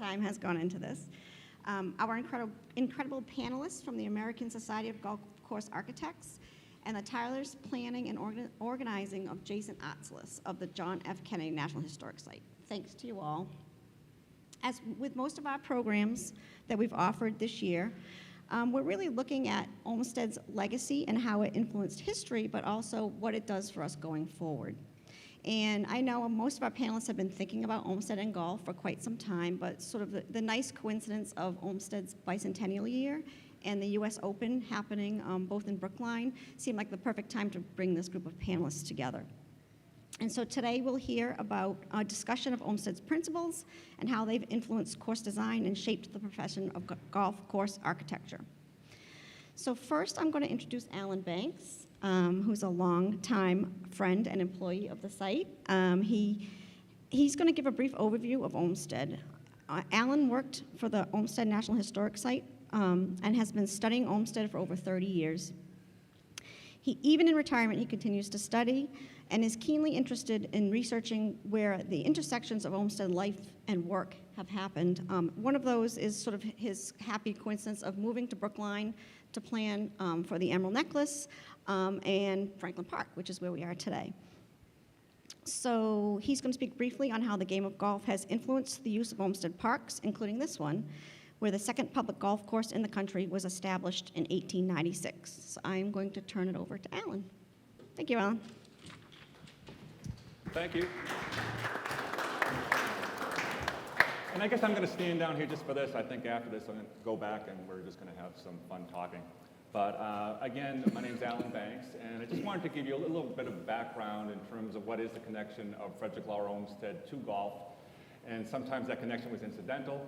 time has gone into this. Our incredible panelists from the American Society of Golf Course Architects and the tireless planning and organizing of Jason Straka of the John F. Kennedy National Historic Site. Thanks to you all. As with most of our programs that we've offered this year, we're really looking at Olmsted's legacy and how it influenced history, but also what it does for us going forward. And I know most of our panelists have been thinking about Olmsted and golf for quite some time, but sort of the nice coincidence of Olmsted's bicentennial year and the US Open happening both in Brookline seemed like the perfect time to bring this group of panelists together. And so today we'll hear about a discussion of Olmsted's principles and how they've influenced course design and shaped the profession of golf course architecture. So first I'm going to introduce Alan Banks, who's a longtime friend and employee of the site. He's going to give a brief overview of Olmsted. Alan worked for the Olmsted National Historic Site and has been studying Olmsted for over 30 years. Even in retirement, he continues to study and is keenly interested in researching where the intersections of Olmsted life and work have happened. One of those is sort of his happy coincidence of moving to Brookline to plan for the Emerald Necklace and Franklin Park, which is where we are today. So he's going to speak briefly on how the game of golf has influenced the use of Olmsted parks, including this one, where the second public golf course in the country was established in 1896. So I'm going to turn it over to Alan. Thank you, Alan. Thank you. And I guess I'm going to stand down here just for this. I think after this I'm going to go back and we're just going to have some fun talking. But again, my name's Alan Banks, and I just wanted to give you a little bit of background in terms of what is the connection of Frederick Law Olmsted to golf. And sometimes that connection was incidental.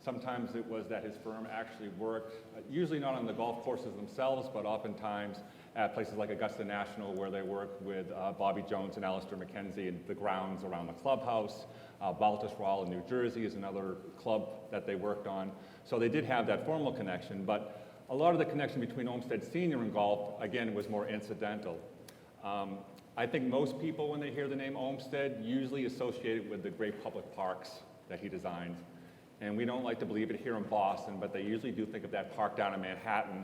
Sometimes it was that his firm actually worked, usually not on the golf courses themselves, but oftentimes at places like Augusta National, where they worked with Bobby Jones and Alistair McKenzie and the grounds around the clubhouse. Baltusrol in New Jersey is another club that they worked on. So they did have that formal connection, but a lot of the connection between Olmsted Sr. and golf, again, was more incidental. I think most people, when they hear the name Olmsted, usually associate it with the great public parks that he designed. And we don't like to believe it here in Boston, but they usually do think of that park down in Manhattan,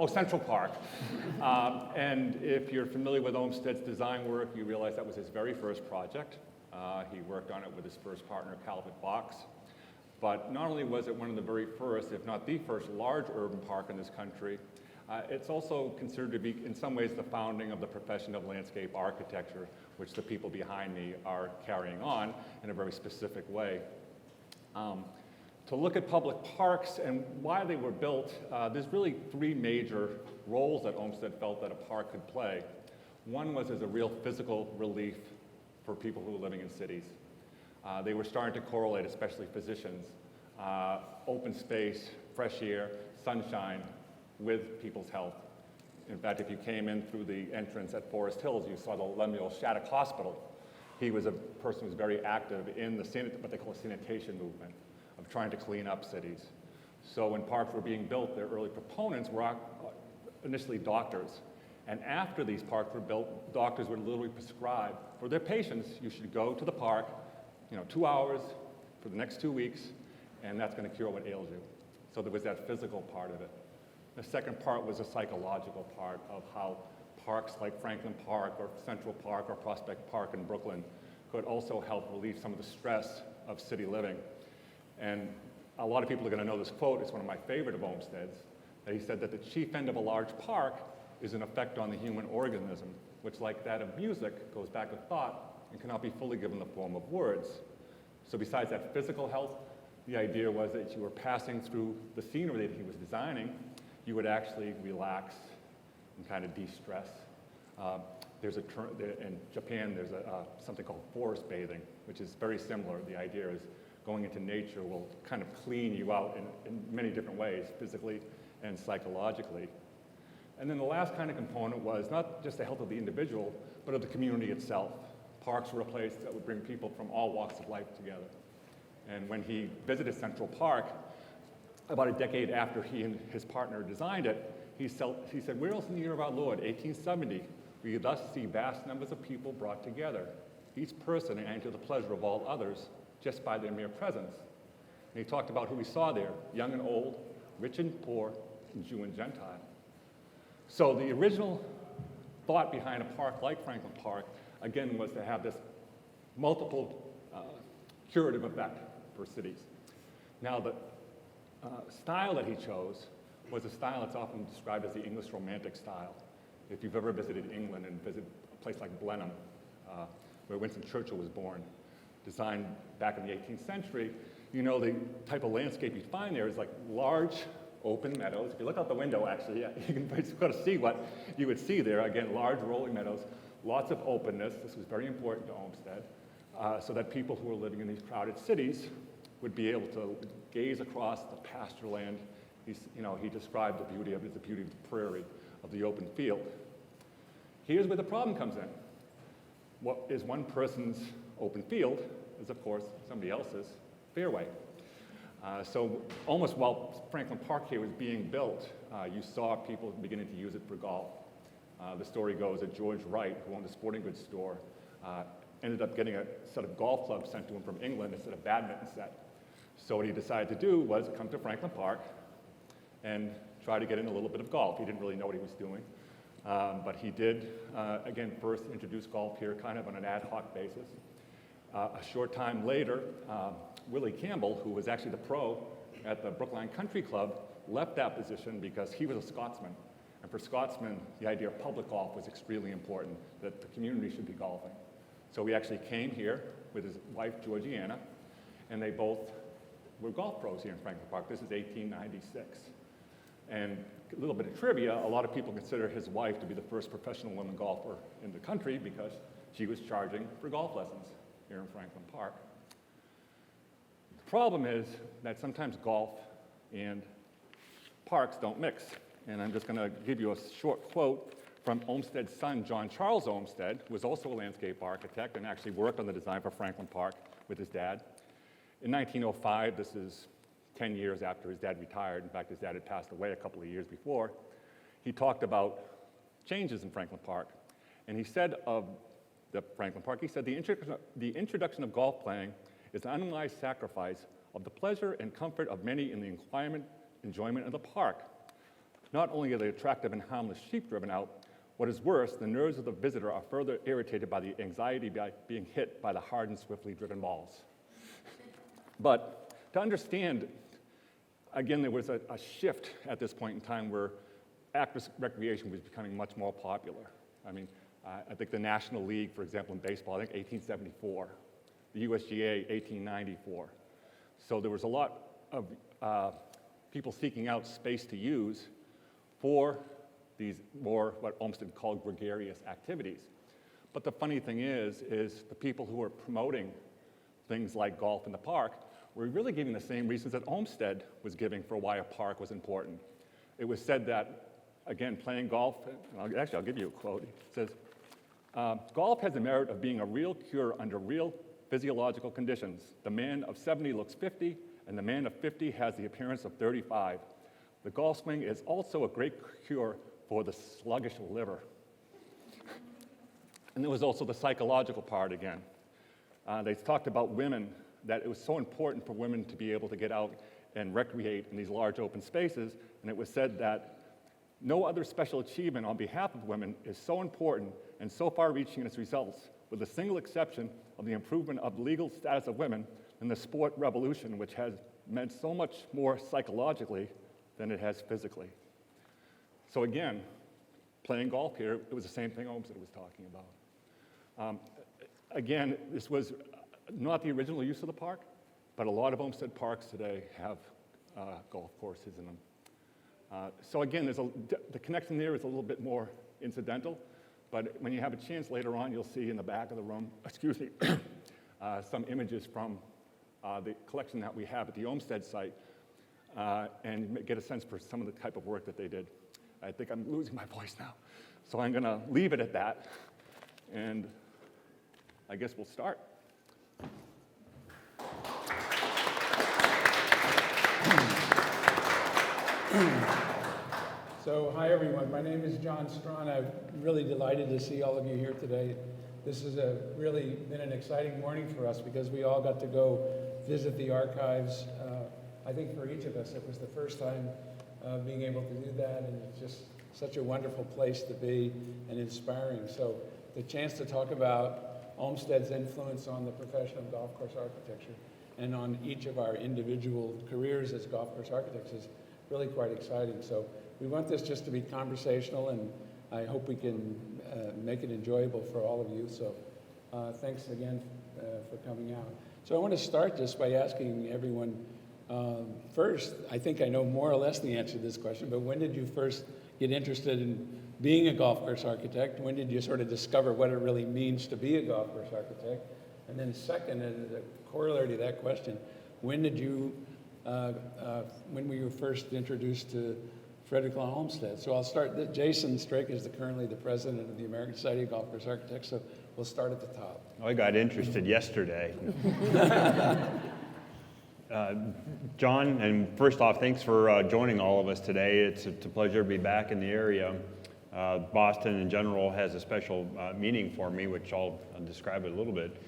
Central Park. And if you're familiar with Olmsted's design work, you realize that was his very first project. He worked on it with his first partner, Calvert Vaux. But not only was it one of the very first, if not the first, large urban park in this country, it's also considered to be, in some ways, the founding of the profession of landscape architecture, which the people behind me are carrying on in a very specific way. To look at public parks and why they were built, there's really three major roles that Olmsted felt that a park could play. One was as a real physical relief for people who were living in cities. They were starting to correlate, especially physicians, open space, fresh air, sunshine with people's health. In fact, if you came in through the entrance at Forest Hills, you saw the Lemuel Shattuck Hospital. He was a person who was very active in the what they call sanitation movement of trying to clean up cities. So when parks were being built, their early proponents were initially doctors. And after these parks were built, doctors would literally prescribe for their patients, you should go to the park, 2 hours for the next 2 weeks, and that's going to cure what ails you. So there was that physical part of it. The second part was a psychological part of how parks like Franklin Park or Central Park or Prospect Park in Brooklyn could also help relieve some of the stress of city living. And a lot of people are going to know this quote. It's one of my favorite of Olmsted's. That he said that the chief end of a large park is an effect on the human organism, which, like that of music, goes back to thought and cannot be fully given the form of words. So besides that physical health, the idea was that you were passing through the scenery that he was designing, you would actually relax and kind of de-stress. There's a term, in Japan, there's something called forest bathing, which is very similar. The idea is going into nature will kind of clean you out in many different ways, physically and psychologically. And then the last kind of component was not just the health of the individual, but of the community itself. Parks were a place that would bring people from all walks of life together. And when he visited Central Park, about a decade after he and his partner designed it, he said, "Where else in the year of our Lord, 1870, we thus see vast numbers of people brought together, each person adding to the pleasure of all others, just by their mere presence. And he talked about who he saw there, young and old, rich and poor, and Jew and Gentile. So the original thought behind a park like Franklin Park, again, was to have this multiple curative effect for cities. Now, the style that he chose was a style that's often described as the English Romantic style. If you've ever visited England and visited a place like Blenheim, where Winston Churchill was born, designed back in the 18th century, you know the type of landscape you find there is like large open meadows. If you look out the window, actually, you can sort of see what you would see there. Again, large rolling meadows, lots of openness. This was very important to Olmsted, so that people who were living in these crowded cities would be able to gaze across the pasture land. He described the beauty of it as the beauty of the prairie, of the open field. Here's where the problem comes in. What is one person's open field is, of course, somebody else's fairway. So almost while Franklin Park here was being built, you saw people beginning to use it for golf. The story goes that George Wright, who owned a sporting goods store, ended up getting a set of golf clubs sent to him from England instead of badminton set. So what he decided to do was come to Franklin Park and try to get in a little bit of golf. He didn't really know what he was doing, but he did, again, first introduce golf here kind of on an ad hoc basis. A short time later, Willie Campbell, who was actually the pro at the Brookline Country Club, left that position because he was a Scotsman. And for Scotsmen, the idea of public golf was extremely important, that the community should be golfing. So he actually came here with his wife, Georgiana, and they both were golf pros here in Franklin Park. This is 1896. And a little bit of trivia, a lot of people consider his wife to be the first professional woman golfer in the country because she was charging for golf lessons here in Franklin Park. The problem is that sometimes golf and parks don't mix. And I'm just going to give you a short quote from Olmsted's son, John Charles Olmsted, who was also a landscape architect and actually worked on the design for Franklin Park with his dad. In 1905, this is 10 years after his dad retired. In fact, his dad had passed away a couple of years before. He talked about changes in Franklin Park. And he said of the Franklin Park, he said, the introduction of golf playing is an unrealized sacrifice of the pleasure and comfort of many in the enjoyment of the park. Not only are the attractive and harmless sheep driven out, what is worse, the nerves of the visitor are further irritated by the anxiety by being hit by the hard and swiftly driven balls. But to understand, again, there was a shift at this point in time where active recreation was becoming much more popular. I mean, I think the National League, for example, in baseball, I think 1874. The USGA, 1894. So there was a lot of people seeking out space to use for these more what Olmsted called gregarious activities. But the funny thing is the people who were promoting things like golf in the park were really giving the same reasons that Olmsted was giving for why a park was important. It was said that, again, playing golf, and I'll give you a quote. It says, golf has the merit of being a real cure under real physiological conditions. The man of 70 looks 50, and the man of 50 has the appearance of 35. The golf swing is also a great cure for the sluggish liver. And there was also the psychological part again. They talked about women, that it was so important for women to be able to get out and recreate in these large open spaces, and it was said that no other special achievement on behalf of women is so important and so far-reaching in its results, with a single exception of the improvement of legal status of women than the sport revolution, which has meant so much more psychologically than it has physically. So again, playing golf here, it was the same thing Olmsted was talking about. Again, this was not the original use of the park, but a lot of Olmsted parks today have golf courses in them. So again, the connection there is a little bit more incidental, but when you have a chance later on, you'll see in the back of the room, some images from the collection that we have at the Olmsted site, and get a sense for some of the type of work that they did. I think I'm losing my voice now, so I'm going to leave it at that, and I guess we'll start. So, hi everyone, my name is John Strawn. I'm really delighted to see all of you here today. this has really been an exciting morning for us because we all got to go visit the archives. I think for each of us, it was the first time being able to do that, and it's just such a wonderful place to be and inspiring. So the chance to talk about Olmsted's influence on the profession of golf course architecture and on each of our individual careers as golf course architects is really quite exciting. So we want this just to be conversational, and I hope we can make it enjoyable for all of you. So thanks again for coming out. So I want to start just by asking everyone, first, I think I know more or less the answer to this question, but when did you first get interested in being a golf course architect? When did you sort of discover what it really means to be a golf course architect? And then second, as a corollary to that question, when were you first introduced to Frederick Law Olmsted? So I'll start. Jason Straka is currently the president of the American Society of Golf Course Architects, so we'll start at the top. I got interested yesterday. John, and first off, thanks for joining all of us today. It's a pleasure to be back in the area. Boston in general has a special meaning for me, which I'll describe it a little bit.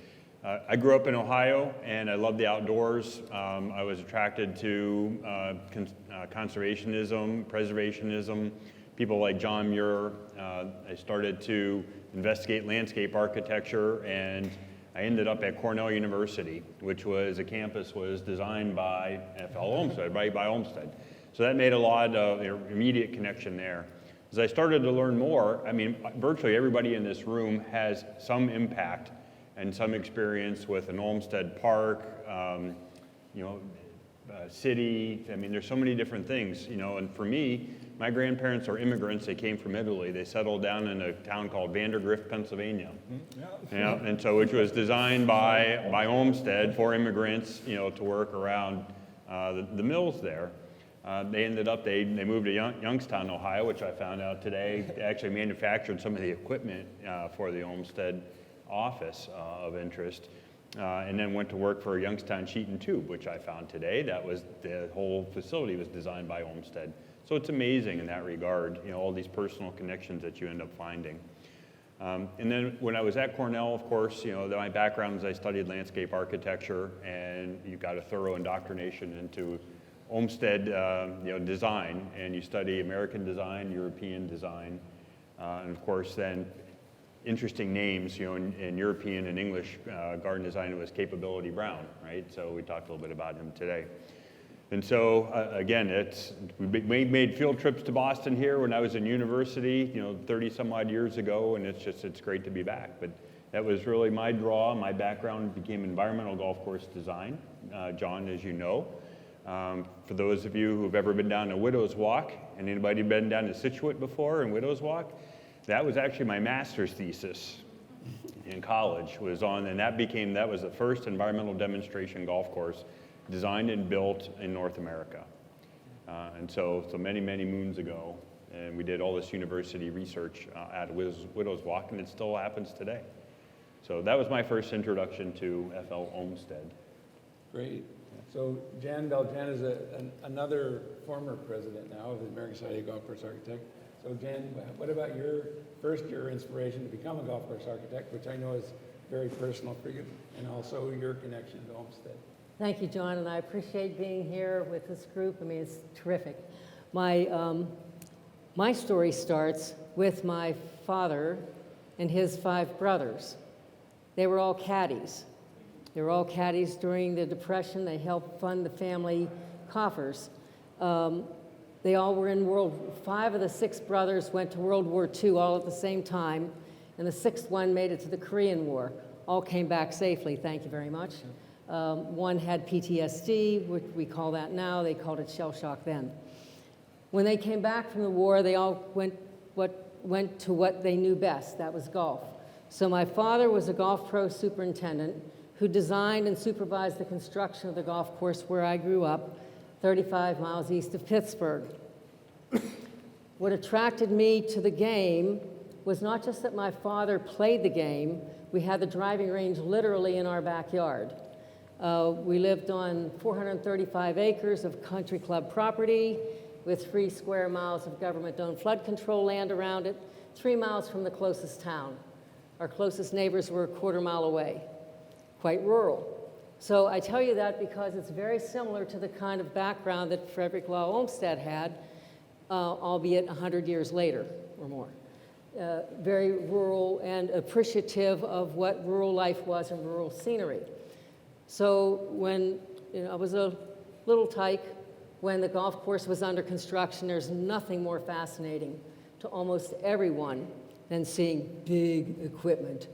I grew up in Ohio, and I love the outdoors. I was attracted to conservationism, preservationism, people like John Muir. I started to investigate landscape architecture, and I ended up at Cornell University, which was a campus was designed by F.L. Olmsted, right by Olmsted. So that made a lot of immediate connection there. As I started to learn more, I mean, virtually everybody in this room has some impact and some experience with an Olmsted Park, city. I mean, there's so many different things, and for me, my grandparents are immigrants. They came from Italy. They settled down in a town called Vandergrift, Pennsylvania. Yeah, and so which was designed by Olmsted for immigrants, to work around the mills there. They ended up, they moved to Youngstown, Ohio, which I found out today. They actually manufactured some of the equipment for the Olmsted office of interest. And then went to work for Youngstown Sheet and Tube, which I found today. The whole facility was designed by Olmsted. So it's amazing in that regard, all these personal connections that you end up finding. And then when I was at Cornell, of course, my background is I studied landscape architecture, and you got a thorough indoctrination into Olmsted, design, and you study American design, European design, and of course then interesting names, in European and English garden design, it was Capability Brown, right? So we talked a little bit about him today. And so, again, we made field trips to Boston here when I was in university, 30 some odd years ago, and it's great to be back. But that was really my draw. My background became environmental golf course design, John, as you know. For those of you who've ever been down to Widow's Walk, and anybody been down to Scituate before in Widow's Walk, that was actually my master's thesis in college, and that was the first environmental demonstration golf course designed and built in North America. And so many, many moons ago, and we did all this university research at Widow's Walk, and it still happens today. So that was my first introduction to F.L. Olmsted. Great. So Bel Jan is another former president now of the American Society of Golf Course Architects. So Jan, what about your inspiration to become a golf course architect, which I know is very personal for you, and also your connection to Olmsted? Thank you, John, and I appreciate being here with this group. I mean, it's terrific. My story starts with my father and his 5 brothers. They were all caddies. They were all caddies during the Depression. They helped fund the family coffers. They all were 5 of the 6 brothers went to World War II all at the same time, and the 6th one made it to the Korean War. All came back safely, thank you very much. One had PTSD, which we call that now. They called it shell shock then. When they came back from the war, they all went to what they knew best. That was golf. So my father was a golf pro superintendent who designed and supervised the construction of the golf course where I grew up, 35 miles east of Pittsburgh. What attracted me to the game was not just that my father played the game. We had the driving range literally in our backyard. We lived on 435 acres of country club property with 3 square miles of government-owned flood control land around it, 3 miles from the closest town. Our closest neighbors were a quarter-mile away, quite rural. So I tell you that because it's very similar to the kind of background that Frederick Law Olmsted had, albeit 100 years later or more. Very rural and appreciative of what rural life was and rural scenery. So when I was a little tyke, when the golf course was under construction, there's nothing more fascinating to almost everyone than seeing big equipment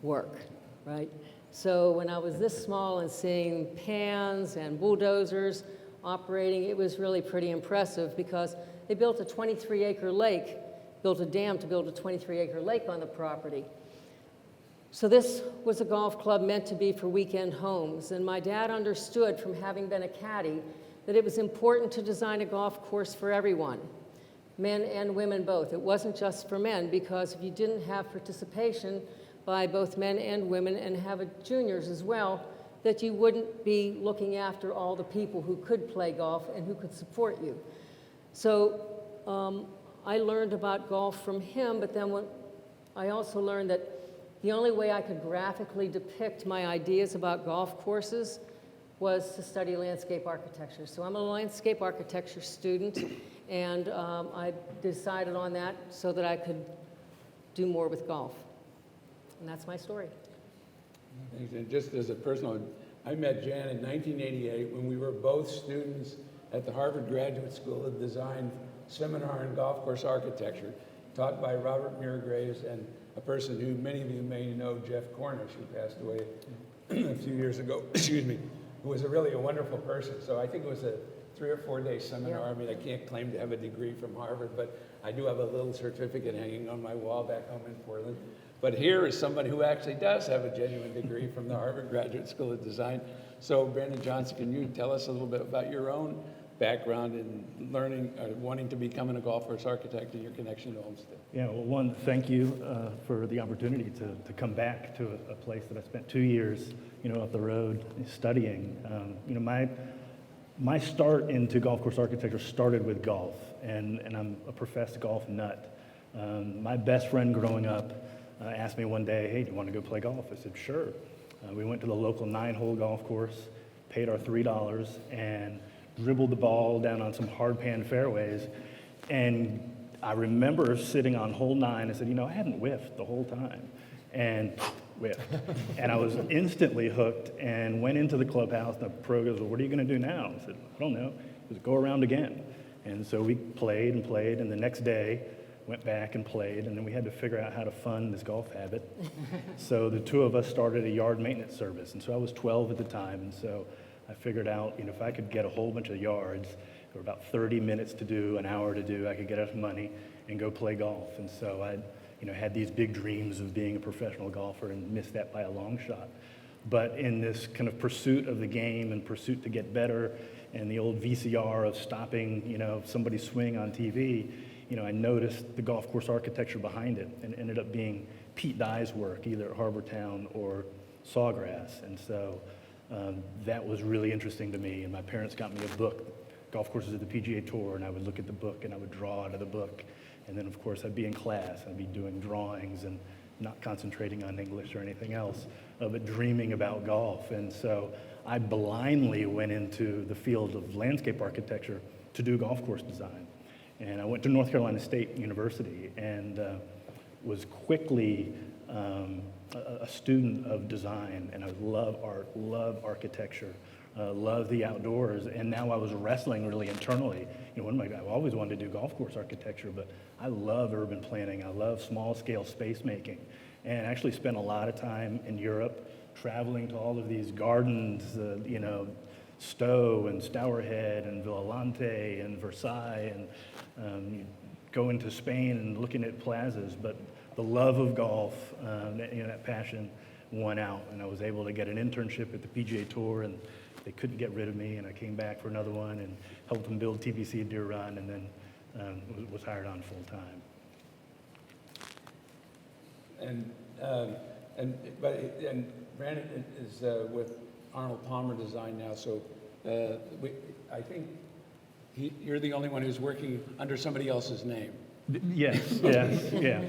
work, right? So when I was this small and seeing pans and bulldozers operating, it was really pretty impressive because they built a 23-acre lake, built a dam to build a 23-acre lake on the property. So this was a golf club meant to be for weekend homes, and my dad understood from having been a caddy that it was important to design a golf course for everyone, men and women both. It wasn't just for men, because if you didn't have participation by both men and women and have juniors as well, that you wouldn't be looking after all the people who could play golf and who could support you. So I learned about golf from him, but then I also learned that the only way I could graphically depict my ideas about golf courses was to study landscape architecture. So I'm a landscape architecture student, and I decided on that so that I could do more with golf. And that's my story. Thanks. And just as a personal, I met Jan in 1988 when we were both students at the Harvard Graduate School of Design seminar in golf course architecture, taught by Robert Miragraves and a person who many of you may know, Jeff Cornish, who passed away a few years ago, excuse me, who was really a wonderful person. So I think it was a 3 or 4 day seminar. Yeah. I mean, I can't claim to have a degree from Harvard, but I do have a little certificate hanging on my wall back home in Portland. But here is somebody who actually does have a genuine degree from the Harvard Graduate School of Design. So Brandon Johnson, can you tell us a little bit about your own background in learning, wanting to become a golf course architect and your connection to Olmsted? Yeah, well, one, thank you for the opportunity to come back to a place that I spent 2 years, up the road studying. My start into golf course architecture started with golf, and I'm a professed golf nut. My best friend growing up asked me one day, hey, do you want to go play golf? I said, sure. We went to the local 9-hole golf course, paid our $3, and dribbled the ball down on some hard pan fairways. And I remember sitting on hole 9 and said, I hadn't whiffed the whole time. And whiffed. And I was instantly hooked and went into the clubhouse. And the pro goes, well, what are you going to do now? I said, I don't know. Just go around again. And so we played and played. And the next day, went back and played, and then we had to figure out how to fund this golf habit. So the two of us started a yard maintenance service, and so I was 12 at the time, and so I figured out, if I could get a whole bunch of yards, or about 30 minutes to do, an hour to do, I could get enough money and go play golf. And so I, had these big dreams of being a professional golfer and missed that by a long shot. But in this kind of pursuit of the game and pursuit to get better, and the old VCR of stopping, somebody's swing on TV, I noticed the golf course architecture behind it, and it ended up being Pete Dye's work, either at Harbortown or Sawgrass. And so that was really interesting to me. And my parents got me a book, Golf Courses of the PGA Tour, and I would look at the book and I would draw out of the book. And then, of course, I'd be in class. I'd be doing drawings and not concentrating on English or anything else, but dreaming about golf. And so I blindly went into the field of landscape architecture to do golf course design. And I went to North Carolina State University and was quickly a student of design. And I love art, love architecture, love the outdoors. And now I was wrestling really internally. I've always wanted to do golf course architecture, but I love urban planning. I love small scale space making. And I actually spent a lot of time in Europe traveling to all of these gardens, Stowe and Stourhead and Villante and Versailles, and going to Spain and looking at plazas. But the love of golf, that passion won out, and I was able to get an internship at the PGA Tour, and they couldn't get rid of me, and I came back for another one and helped them build TPC Deer Run, and then was hired on full time. And Brandon is with Arnold Palmer Design now, so I think you're the only one who's working under somebody else's name. Yes, yes, yeah.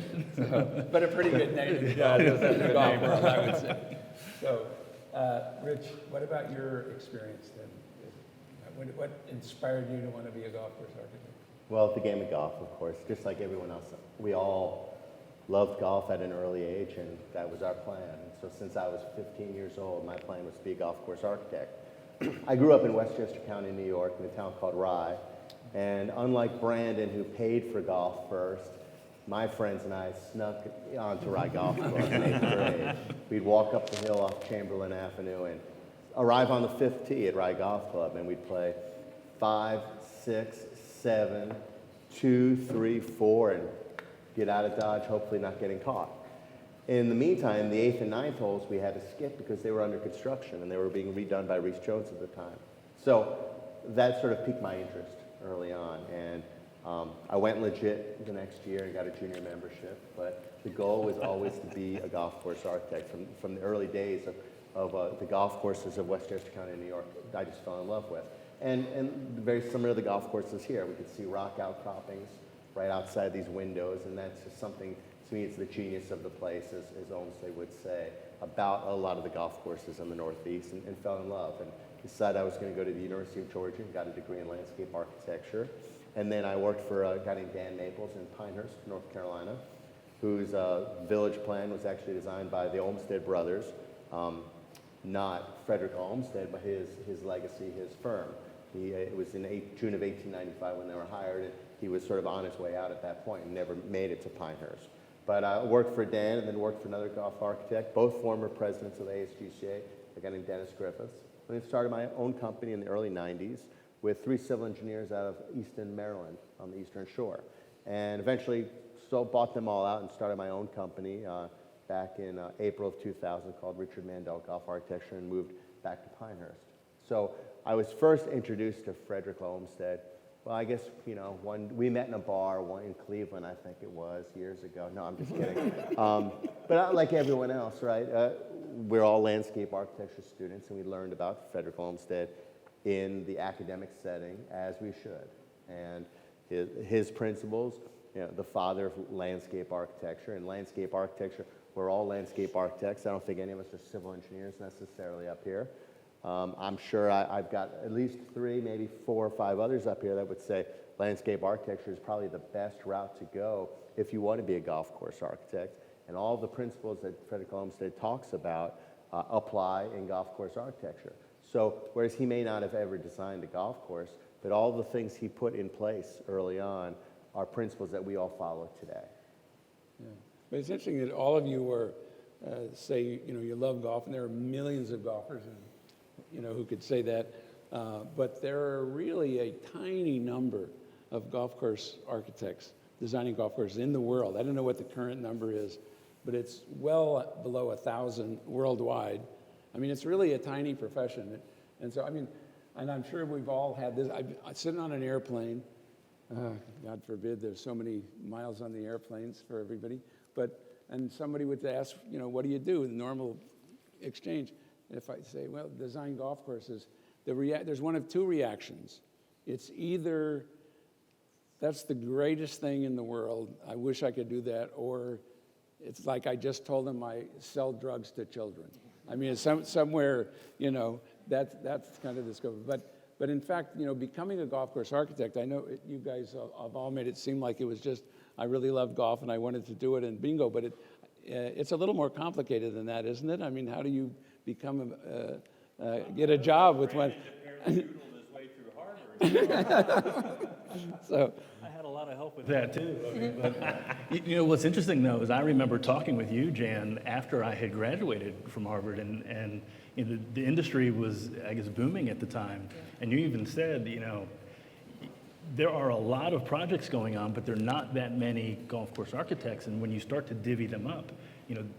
But a pretty good name in the golf, in the golf world, I would say. So, Rich, what about your experience then? What inspired you to want to be a golf course architect? Well, the game of golf, of course, just like everyone else. We all loved golf at an early age, and that was our plan. So since I was 15 years old, my plan was to be a golf course architect. I grew up in Westchester County, New York, in a town called Rye. And unlike Brandon, who paid for golf first, my friends and I snuck onto Rye Golf Club in 8th grade. We'd walk up the hill off Chamberlain Avenue and arrive on the 5th tee at Rye Golf Club, and we'd play 5, 6, 7, 2, 3, 4, and get out of Dodge, hopefully not getting caught. In the meantime, the 8th and 9th holes we had to skip because they were under construction and they were being redone by Reese Jones at the time. So that sort of piqued my interest early on, and I went legit the next year and got a junior membership, but the goal was always to be a golf course architect. From the early days of the golf courses of Westchester County, New York, I just fell in love with. And very similar to the golf courses here, we could see rock outcroppings right outside these windows, and that's just something, to me, it's the genius of the place, as Olmsted would say, about a lot of the golf courses in the Northeast, and fell in love. And decided I was going to go to the University of Georgia, got a degree in landscape architecture. And then I worked for a guy named Dan Maples in Pinehurst, North Carolina, whose village plan was actually designed by the Olmsted brothers, not Frederick Law Olmsted, but his legacy, his firm. It was in June of 1895 when they were hired, and he was sort of on his way out at that point and never made it to Pinehurst. But I worked for Dan and then worked for another golf architect, both former presidents of the ASGCA, a guy named Dennis Griffiths. And then started my own company in the early 90s with 3 civil engineers out of Easton, Maryland, on the Eastern Shore. And eventually bought them all out and started my own company back in April of 2000 called Richard Mandell Golf Architecture, and moved back to Pinehurst. So I was first introduced to Frederick Law Olmsted. Well, I guess, we met in a bar in Cleveland, I think it was, years ago. No, I'm just kidding. But like everyone else, right, we're all landscape architecture students, and we learned about Frederick Law Olmsted in the academic setting, as we should. And his principles, the father of landscape architecture, and landscape architecture, we're all landscape architects. I don't think any of us are civil engineers necessarily up here. I'm sure I've got at least 3, maybe 4 or 5 others up here that would say landscape architecture is probably the best route to go if you want to be a golf course architect. And all the principles that Frederick Olmsted talks about apply in golf course architecture. So whereas he may not have ever designed a golf course, but all the things he put in place early on are principles that we all follow today. Yeah. But it's interesting that all of you are, say, you love golf, and there are millions of golfers, who could say that. But there are really a tiny number of golf course architects designing golf courses in the world. I don't know what the current number is, but it's well below 1,000 worldwide. I mean, it's really a tiny profession. And so, and I'm sure we've all had this. I'm sitting on an airplane. God forbid there's so many miles on the airplanes for everybody. And somebody would ask, what do you do in normal exchange? And if I say, well, design golf courses, there's one of 2 reactions. It's either, that's the greatest thing in the world, I wish I could do that, or it's like I just told them I sell drugs to children. It's somewhere, that's kind of discovered. But in fact, becoming a golf course architect, I know you guys have all made it seem like it was just, I really loved golf and I wanted to do it and bingo, but it's a little more complicated than that, isn't it? How do you become get a job with one? So I had a lot of help with that too. But, what's interesting though is I remember talking with you, Jan, after I had graduated from Harvard, and the industry was, I guess, booming at the time. And you even said, there are a lot of projects going on, but there are not that many golf course architects. And when you start to divvy them up,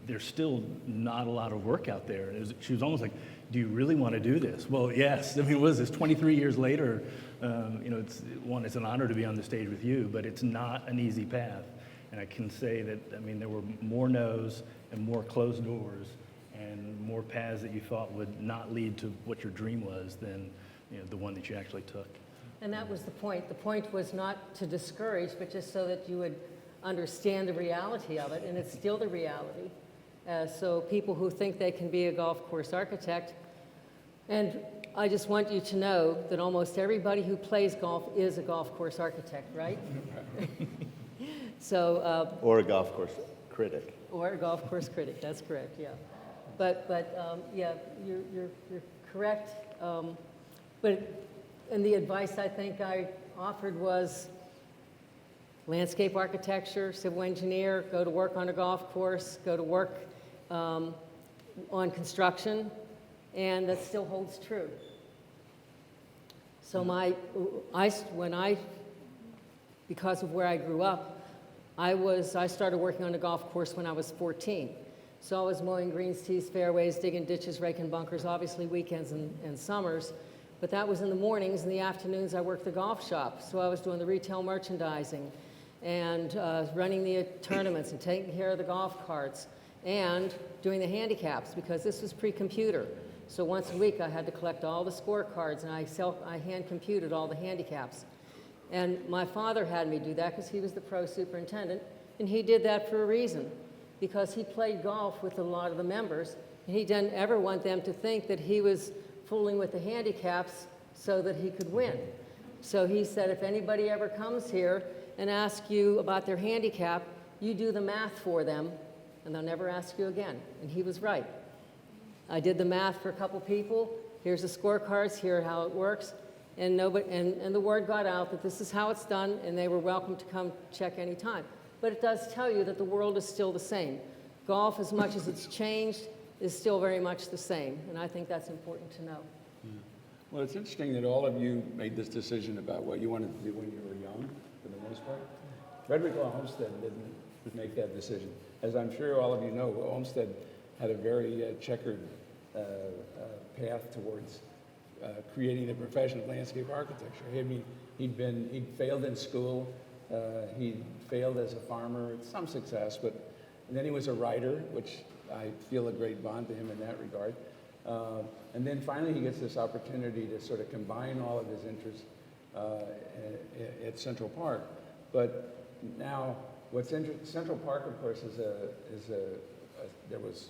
there's still not a lot of work out there. She was almost like, do you really want to do this? Well, yes. What is this, 23 years later? It's an honor to be on the stage with you, but it's not an easy path. And I can say that, there were more no's and more closed doors and more paths that you thought would not lead to what your dream was than the one that you actually took. And that was the point. The point was not to discourage, but just so that you would understand the reality of it, and it's still the reality. So people who think they can be a golf course architect, and I just want you to know that almost everybody who plays golf is a golf course architect, right? So, Or a golf course critic. or a golf course critic, that's correct, yeah. But yeah, you're correct. And the advice I think I offered was landscape architecture, civil engineer, go to work on a golf course, go to work on construction, and that still holds true. So because of where I grew up, I started working on a golf course when I was 14. So I was mowing greens, tees, fairways, digging ditches, raking bunkers, obviously weekends and summers. But that was in the mornings. In the afternoons, I worked the golf shop. So I was doing the retail merchandising and running the tournaments and taking care of the golf carts and doing the handicaps, because this was pre-computer. So once a week, I had to collect all the scorecards, and I hand-computed all the handicaps. And my father had me do that because he was the pro superintendent, and he did that for a reason, because he played golf with a lot of the members, and he didn't ever want them to think that he was fooling with the handicaps so that he could win. So he said, if anybody ever comes here and asks you about their handicap, you do the math for them, and they'll never ask you again. And he was right. I did the math for a couple people. Here's the scorecards, here how it works. And the word got out that this is how it's done, and they were welcome to come check any time. But it does tell you that the world is still the same. Golf, as much as it's changed, is still very much the same, and I think that's important to know. Yeah. Well, it's interesting that all of you made this decision about what you wanted to do when you were young, for the most part. Frederick Law Olmsted didn't make that decision. As I'm sure all of you know, Olmsted had a very checkered path towards creating a profession of landscape architecture. He'd failed in school, he'd failed as a farmer, some success, but then he was a writer, which I feel a great bond to him in that regard. And then finally he gets this opportunity to sort of combine all of his interests at Central Park. But now, what's interesting, Central Park, of course, there was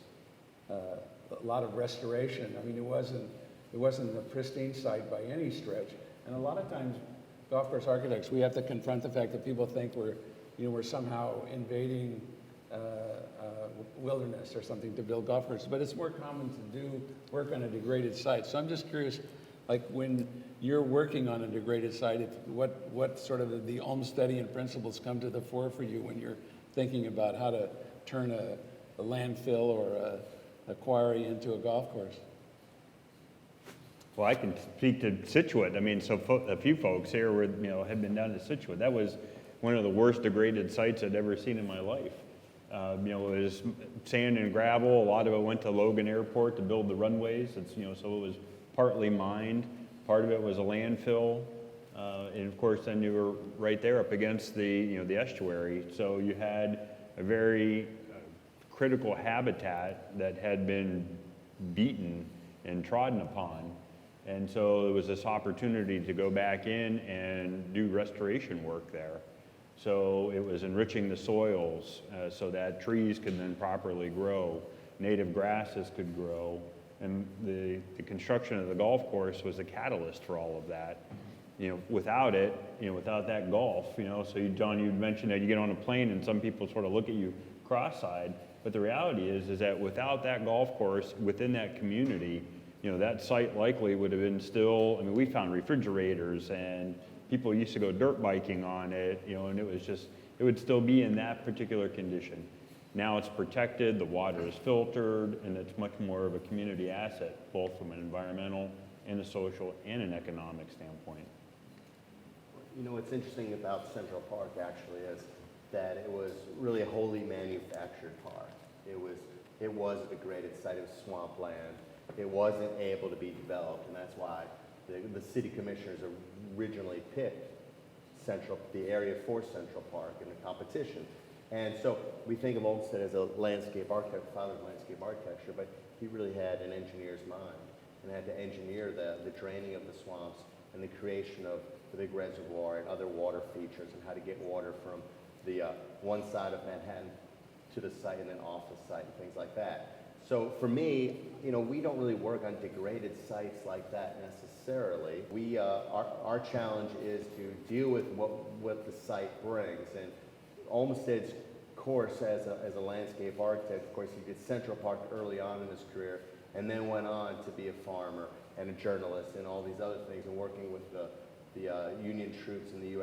a lot of restoration. I mean, it wasn't a pristine site by any stretch. And a lot of times, golf course architects, we have to confront the fact that people think we're somehow invading wilderness or something to build golf courses. But it's more common to do work on a degraded site. So I'm just curious, like when you're working on a degraded site, what sort of the Olmstedian principles come to the fore for you when you're thinking about how to turn a landfill or a quarry into a golf course? Well, I can speak to Scituate. I mean, a few folks here have been down to Scituate. That was one of the worst degraded sites I'd ever seen in my life. It was sand and gravel. A lot of it went to Logan Airport to build the runways. So it was partly mined. Part of it was a landfill, and of course, then you were right there up against the estuary. So you had a very critical habitat that had been beaten and trodden upon. And so there was this opportunity to go back in and do restoration work there. So it was enriching the soils so that trees could then properly grow, native grasses could grow, and the construction of the golf course was a catalyst for all of that. Without it, without that golf, so John, you mentioned that you get on a plane and some people sort of look at you cross-eyed, but the reality is that without that golf course within that community, that site likely would have been still, I mean, we found refrigerators and people used to go dirt biking on it, and it would still be in that particular condition. Now it's protected, the water is filtered, and it's much more of a community asset, both from an environmental and a social and an economic standpoint. What's interesting about Central Park actually is that it was really a wholly manufactured park. It was a degraded site of swampland. It wasn't able to be developed, and that's why the city commissioners originally picked the area for Central Park in the competition. And so we think of Olmsted as a landscape architect, father of landscape architecture, but he really had an engineer's mind and had to engineer the draining of the swamps and the creation of the big reservoir and other water features and how to get water from the one side of Manhattan to the site and then off the site and things like that. So for me, you know, we don't really work on degraded sites like that necessarily. Our challenge is to deal with what the site brings. And Olmsted's course as a landscape architect, of course, he did Central Park early on in his career, and then went on to be a farmer and a journalist and all these other things, and working with the Union troops in the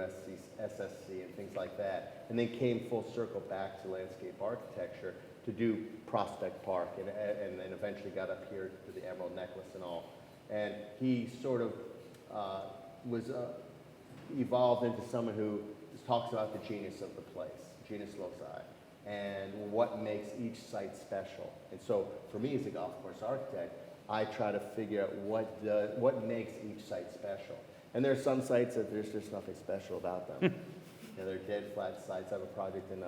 SSC and things like that, and then came full circle back to landscape architecture to do Prospect Park, and then eventually got up here to the Emerald Necklace and all. And he sort of was evolved into someone who talks about the genius of the place, genius loci, and what makes each site special. And so for me as a golf course architect, I try to figure out what makes each site special. And there are some sites that there's just nothing special about them. You know, they're dead flat sites. I have a project in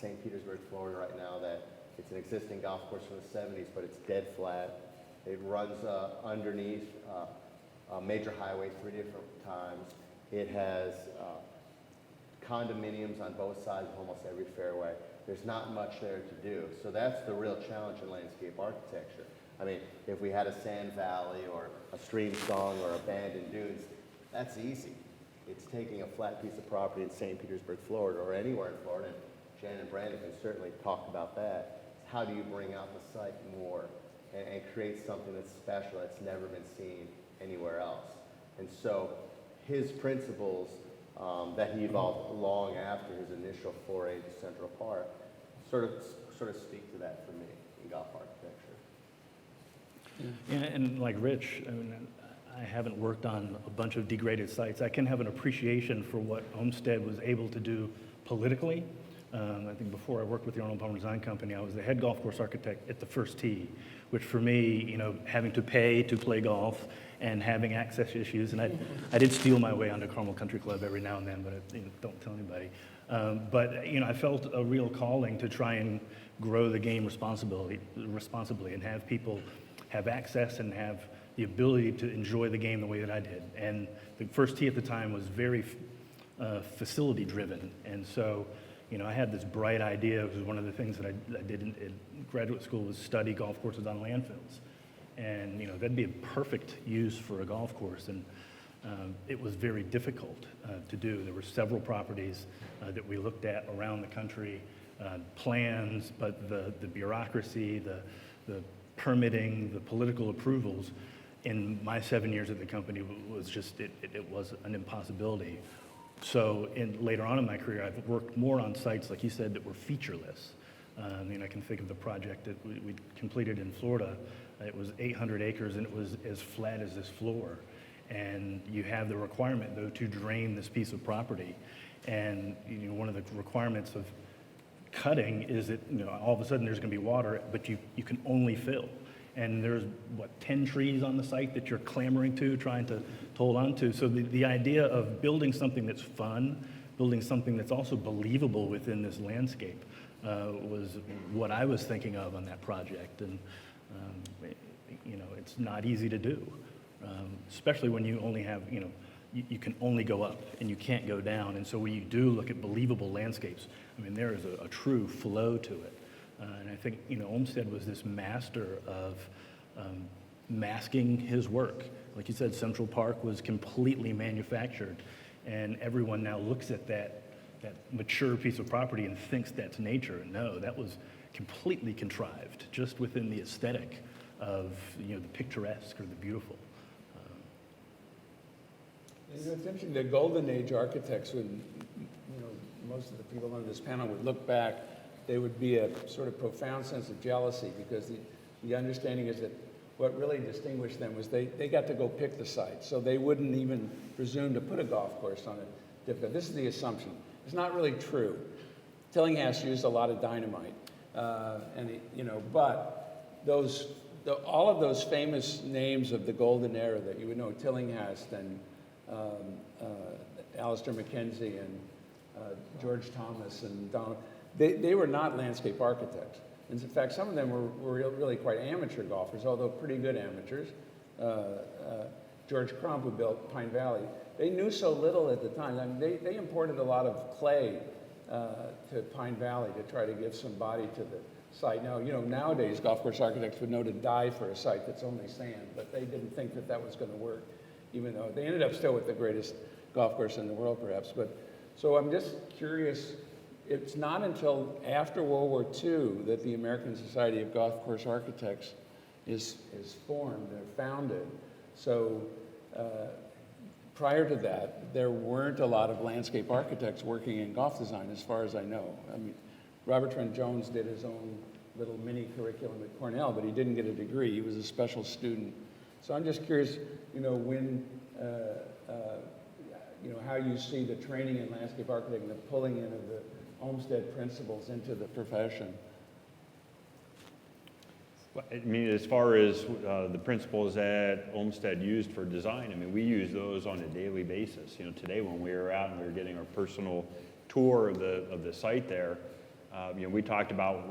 St. Petersburg, Florida right now that it's an existing golf course from the 70s, but it's dead flat. It runs underneath a major highway 3 different times. It has condominiums on both sides of almost every fairway. There's not much there to do. So that's the real challenge in landscape architecture. I mean, if we had a sand valley or a stream song or abandoned dunes, that's easy. It's taking a flat piece of property in St. Petersburg, Florida, or anywhere in Florida, and Jan and Brandon can certainly talk about that. How do you bring out the site more and create something that's special, that's never been seen anywhere else? And so his principles that he evolved long after his initial foray to Central Park sort of speak to that for me in golf architecture. Yeah, and like Rich, I mean, I haven't worked on a bunch of degraded sites. I can have an appreciation for what Olmsted was able to do politically. I think before I worked with the Arnold Palmer Design Company, I was the head golf course architect at the first tee, which for me, you know, having to pay to play golf and having access issues, and I did steal my way onto Carmel Country Club every now and then, but don't tell anybody. But you know, I felt a real calling to try and grow the game responsibly and have people have access and have the ability to enjoy the game the way that I did. And the first tee at the time was very facility driven. And so, you know, I had this bright idea. It was one of the things that I did in graduate school was study golf courses on landfills. And, you know, that'd be a perfect use for a golf course. And it was very difficult to do. There were several properties that we looked at around the country, plans, but the bureaucracy, the permitting, the political approvals in my 7 years at the company was just, it was an impossibility. So later on in my career, I've worked more on sites, like you said, that were featureless. I mean, I can think of the project that we completed in Florida. It was 800 acres and it was as flat as this floor. And you have the requirement, though, to drain this piece of property. And you know, one of the requirements of cutting is that, you know, all of a sudden there's going to be water, but you can only fill. And there's, 10 trees on the site that you're clamoring to, trying to hold on to. So the idea of building something that's fun, building something that's also believable within this landscape was what I was thinking of on that project. And, you know, it's not easy to do, especially when you only have, you know, you can only go up and you can't go down. And so when you do look at believable landscapes, I mean, there is a true flow to it. And I think, you know, Olmsted was this master of masking his work. Like you said, Central Park was completely manufactured, and everyone now looks at that mature piece of property and thinks that's nature. No, that was completely contrived, just within the aesthetic of, you know, the picturesque or the beautiful. You know, it's interesting, the Golden Age architects would, you know, most of the people on this panel would look back, they would be a sort of profound sense of jealousy, because the understanding is that what really distinguished them was they got to go pick the site, so they wouldn't even presume to put a golf course on it. This is the assumption. It's not really true. Tillinghast used a lot of dynamite, you know, but all of those famous names of the golden era that you would know, Tillinghast and Alistair Mackenzie and George Thomas and Donald, they were not landscape architects. In fact, some of them were really quite amateur golfers, although pretty good amateurs. George Crump, who built Pine Valley. They knew so little at the time. I mean, they imported a lot of clay to Pine Valley to try to give some body to the site. Now, you know, nowadays golf course architects would know to die for a site that's only sand, but they didn't think that that was going to work, even though they ended up still with the greatest golf course in the world, perhaps. But so I'm just curious. It's not until after World War II that the American Society of Golf Course Architects is formed or founded. So prior to that, there weren't a lot of landscape architects working in golf design, as far as I know. I mean, Robert Trent Jones did his own little mini curriculum at Cornell, but he didn't get a degree. He was a special student. So I'm just curious, you know, when, you know, how you see the training in landscape architecture and the pulling in of the Olmsted principles into the profession. Well, I mean, as far as the principles that Olmsted used for design, I mean, we use those on a daily basis. You know, today when we were out and we were getting our personal tour of the site there, you know, we talked about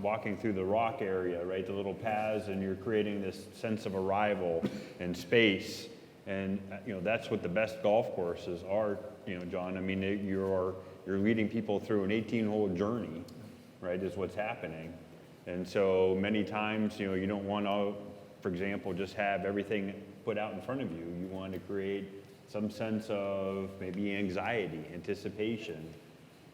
walking through the rock area, right? The little paths, and you're creating this sense of arrival and space. And, you know, that's what the best golf courses are, you know, John. I mean, you're leading people through an 18-hole journey, right, is what's happening. And so many times, you know, you don't want to, for example, just have everything put out in front of you. You want to create some sense of maybe anxiety, anticipation.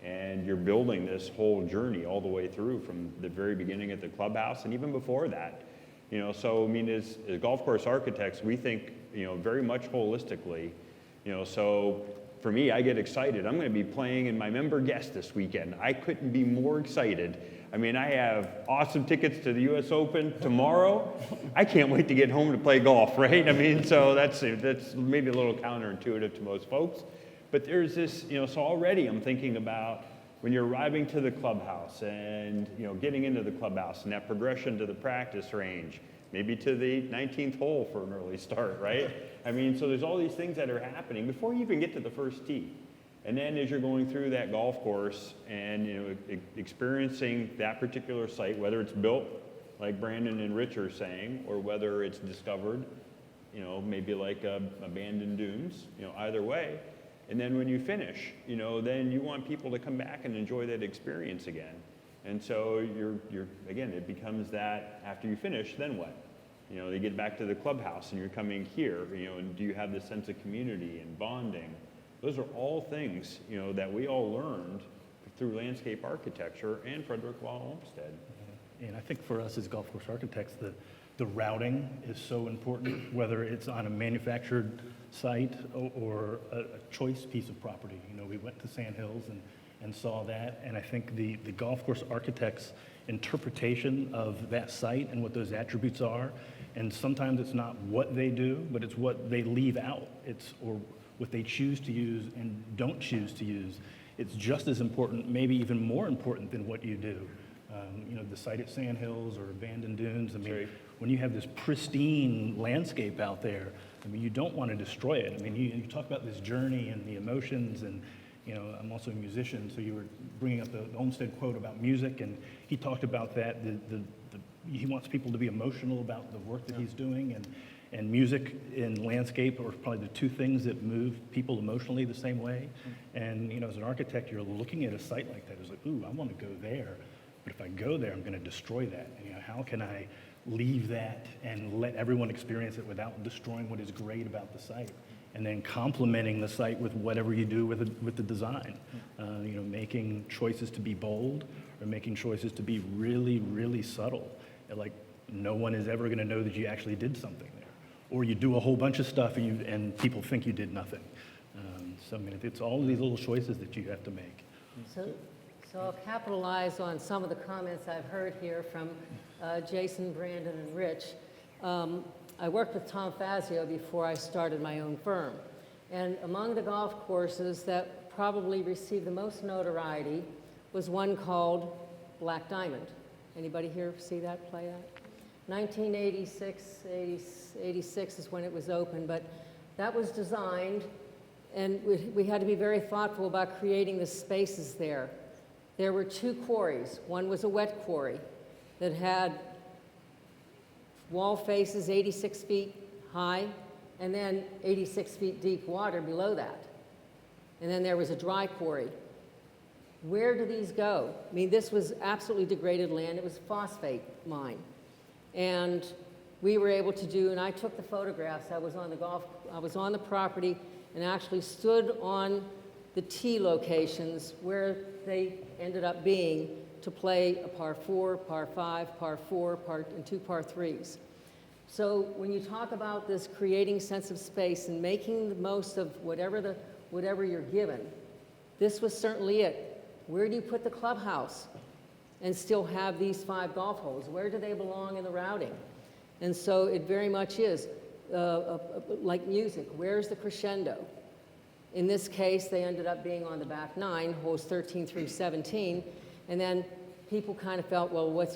And you're building this whole journey all the way through from the very beginning at the clubhouse and even before that. You know, so I mean, as golf course architects, we think, you know, very much holistically. You know, so for me, I get excited. I'm going to be playing in my member guest this weekend. I couldn't be more excited. I mean, I have awesome tickets to the U.S. Open tomorrow. I can't wait to get home to play golf, right? I mean, so that's maybe a little counterintuitive to most folks. But there's this, you know, so already I'm thinking about when you're arriving to the clubhouse and, you know, getting into the clubhouse and that progression to the practice range, maybe to the 19th hole for an early start, right? I mean, so there's all these things that are happening before you even get to the first tee. And then as you're going through that golf course and, you know, experiencing that particular site, whether it's built, like Brandon and Rich are saying, or whether it's discovered, you know, maybe like abandoned dunes, you know, either way. And then when you finish, you know, then you want people to come back and enjoy that experience again. And so you're again, it becomes that after you finish, then what? You know, they get back to the clubhouse and you're coming here, you know, and do you have this sense of community and bonding? Those are all things, you know, that we all learned through landscape architecture and Frederick Law Olmsted. And I think for us as golf course architects, the routing is so important, whether it's on a manufactured site or a choice piece of property. You know, we went to Sand Hills and saw that, and I think the golf course architect's interpretation of that site and what those attributes are, and sometimes it's not what they do, but it's what they leave out. Or what they choose to use and don't choose to use. It's just as important, maybe even more important than what you do. You know, the site at Sand Hills or abandoned dunes, I mean, Right. When you have this pristine landscape out there, I mean, you don't want to destroy it. I mean, you talk about this journey and the emotions, and, you know, I'm also a musician, so you were bringing up the Olmsted quote about music, and he talked about that, he wants people to be emotional about the work that he's doing, and music and landscape are probably the two things that move people emotionally the same way. And, you know, as an architect, you're looking at a site like that, it's like, ooh, I want to go there. But if I go there, I'm going to destroy that. And, you know, how can I leave that and let everyone experience it without destroying what is great about the site? And then complementing the site with whatever you do with the design. You know, making choices to be bold or making choices to be really, really subtle. And like, no one is ever going to know that you actually did something there. Or you do a whole bunch of stuff and people think you did nothing. So I mean, it's all of these little choices that you have to make. So I'll capitalize on some of the comments I've heard here from Jason, Brandon, and Rich. I worked with Tom Fazio before I started my own firm. And among the golf courses that probably received the most notoriety was one called Black Diamond. Anybody here see that play out? 1986, 86 is when it was opened, but that was designed, and we had to be very thoughtful about creating the spaces there. There were two quarries. One was a wet quarry that had wall faces 86 feet high, and then 86 feet deep water below that. And then there was a dry quarry. Where do these go? I mean, this was absolutely degraded land. It was phosphate mine. And we were able to do, and I took the photographs. I was on the property and actually stood on the tee locations where they ended up being to play a par 4, par 5, par 4, and 2 par 3s. So when you talk about this creating sense of space and making the most of whatever you're given, this was certainly it. Where do you put the clubhouse and still have these 5 golf holes? Where do they belong in the routing? And so it very much is like music. Where's the crescendo? In this case, they ended up being on the back 9, holes 13 through 17, and then people kind of felt, well,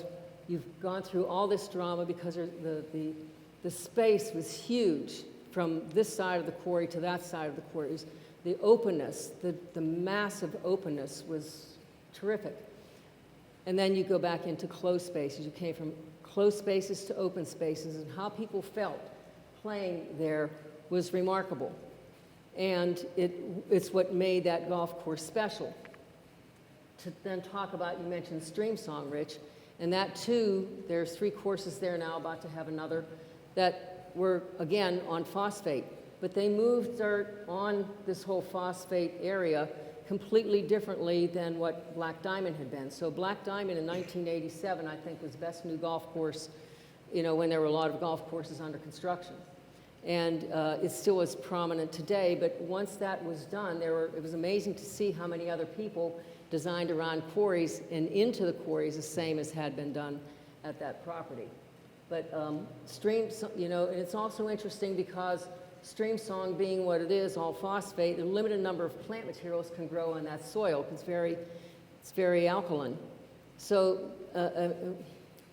you've gone through all this drama because the space was huge from this side of the quarry to that side of the quarry. It was, the openness, the massive openness was terrific. And then you go back into closed spaces. You came from closed spaces to open spaces, and how people felt playing there was remarkable. And it's what made that golf course special. To then talk about, you mentioned Stream Song, Rich, and that too, there's 3 courses there now, about to have another, that were, again, on phosphate. But they moved dirt on this whole phosphate area completely differently than what Black Diamond had been. So Black Diamond in 1987, I think, was best new golf course, you know, when there were a lot of golf courses under construction. And it still is prominent today, but once that was done, it was amazing to see how many other people designed around quarries and into the quarries, the same as had been done at that property. But you know, and it's also interesting because Stream Song being what it is, all phosphate, a limited number of plant materials can grow on that soil. It's very alkaline. So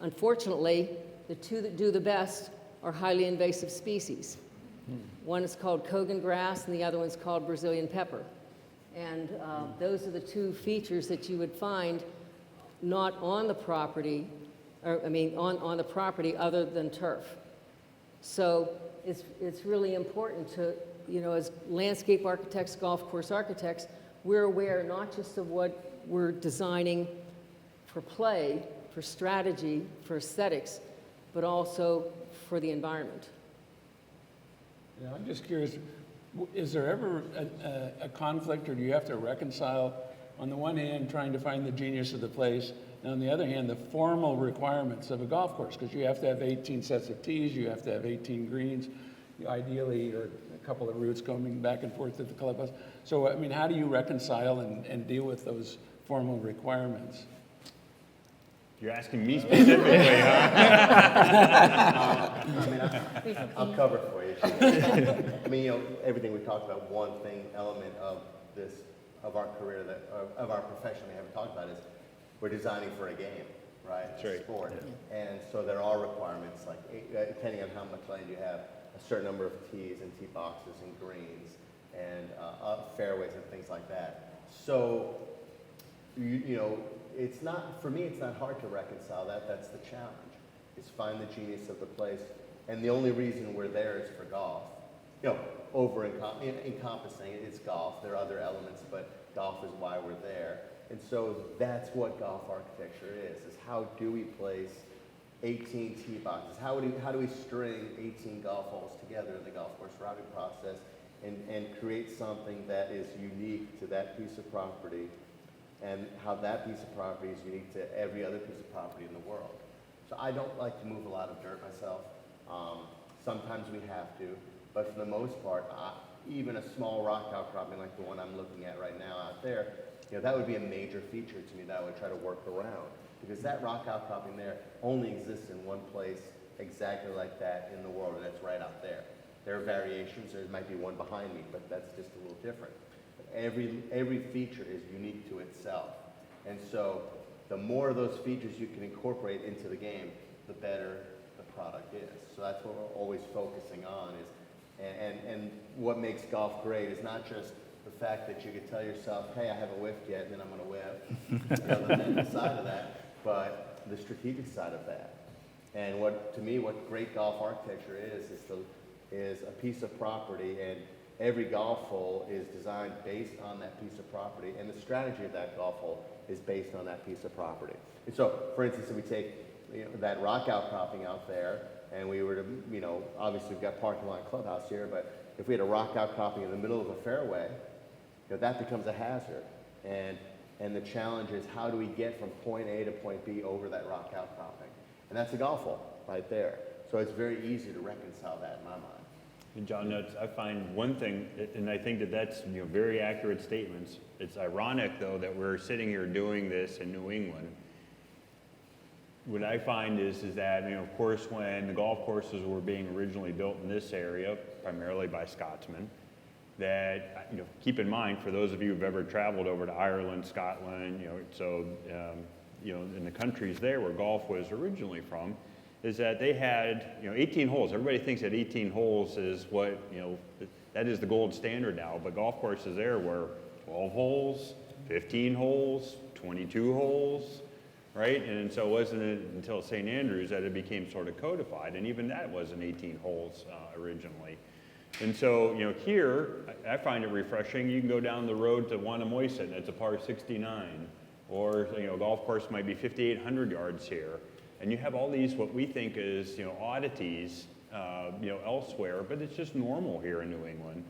unfortunately, the 2 that do the best are highly invasive species. One is called Kogan grass, and the other one's called Brazilian pepper. And those are the 2 features that you would find not on the property, or I mean on the property other than turf. So it's really important to, you know, as landscape architects, golf course architects, we're aware not just of what we're designing for play, for strategy, for aesthetics, but also for the environment. Yeah, I'm just curious, is there ever a conflict, or do you have to reconcile, on the one hand, trying to find the genius of the place, and on the other hand, the formal requirements of a golf course? Because you have to have 18 sets of tees, you have to have 18 greens, ideally, or a couple of routes going back and forth to the clubhouse. So, I mean, how do you reconcile and deal with those formal requirements? You're asking me specifically, huh? I'll cover it for you. I mean, you know, everything we talked about, one element of our career, of our profession we haven't talked about is we're designing for a game, right? That's right. Sport. Yeah. And so there are requirements, like depending on how much land you have, a certain number of tees and tee boxes and greens and fairways and things like that. So, you know, it's not, for me, it's not hard to reconcile that. That's the challenge, is find the genius of the place. And the only reason we're there is for golf. You know, encompassing it, it's golf. There are other elements, but golf is why we're there. And so that's what golf architecture is how do we place 18 tee boxes? How do we string 18 golf holes together in the golf course routing process and create something that is unique to that piece of property, and how that piece of property is unique to every other piece of property in the world. So I don't like to move a lot of dirt myself. Sometimes we have to, but for the most part, even a small rock outcropping like the one I'm looking at right now out there, you know, that would be a major feature to me that I would try to work around, because that rock outcropping there only exists in one place exactly like that in the world, and that's right out there. There are variations. There might be one behind me, but that's just a little different. Every feature is unique to itself. And so the more of those features you can incorporate into the game, the better the product is. So that's what we're always focusing on and what makes golf great is not just the fact that you could tell yourself, hey, I haven't whiffed yet, and then I'm going to whiff, the mental side of that, but the strategic side of that. And what great golf architecture is is a piece of property, and every golf hole is designed based on that piece of property, and the strategy of that golf hole is based on that piece of property. And so, for instance, if we take that rock outcropping out there, and we were to, obviously we've got parking lot and clubhouse here, but if we had a rock outcropping in the middle of a fairway, that becomes a hazard. And the challenge is, how do we get from point A to point B over that rock outcropping? And that's a golf hole right there. So it's very easy to reconcile that in my mind. And John, I find one thing, and I think that's very accurate statements. It's ironic, though, that we're sitting here doing this in New England. What I find is that, of course, when the golf courses were being originally built in this area, primarily by Scotsmen, that, keep in mind, for those of you who've ever traveled over to Ireland, Scotland, in the countries there where golf was originally from, is that they had, 18 holes. Everybody thinks that 18 holes is what, that is the gold standard now, but golf courses there were 12 holes, 15 holes, 22 holes, right? And so it wasn't until St. Andrews that it became sort of codified, and even that wasn't 18 holes originally. And so, here, I find it refreshing. You can go down the road to Wannamoyset, it's a par 69, or, a golf course might be 5,800 yards here. And you have all these, what we think is, oddities, elsewhere, but it's just normal here in New England.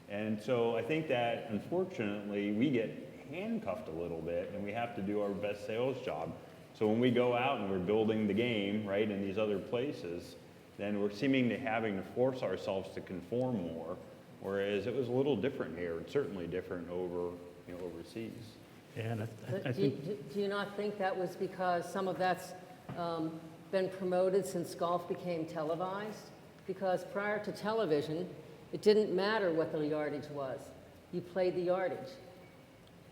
And so I think that, unfortunately, we get handcuffed a little bit, and we have to do our best sales job. So when we go out and we're building the game, right, in these other places, then we're seeming to having to force ourselves to conform more, whereas it was a little different here, and certainly different overseas. Yeah, and I But think, do you not think that was because some of that's been promoted since golf became televised? Because prior to television, it didn't matter what the yardage was. You played the yardage.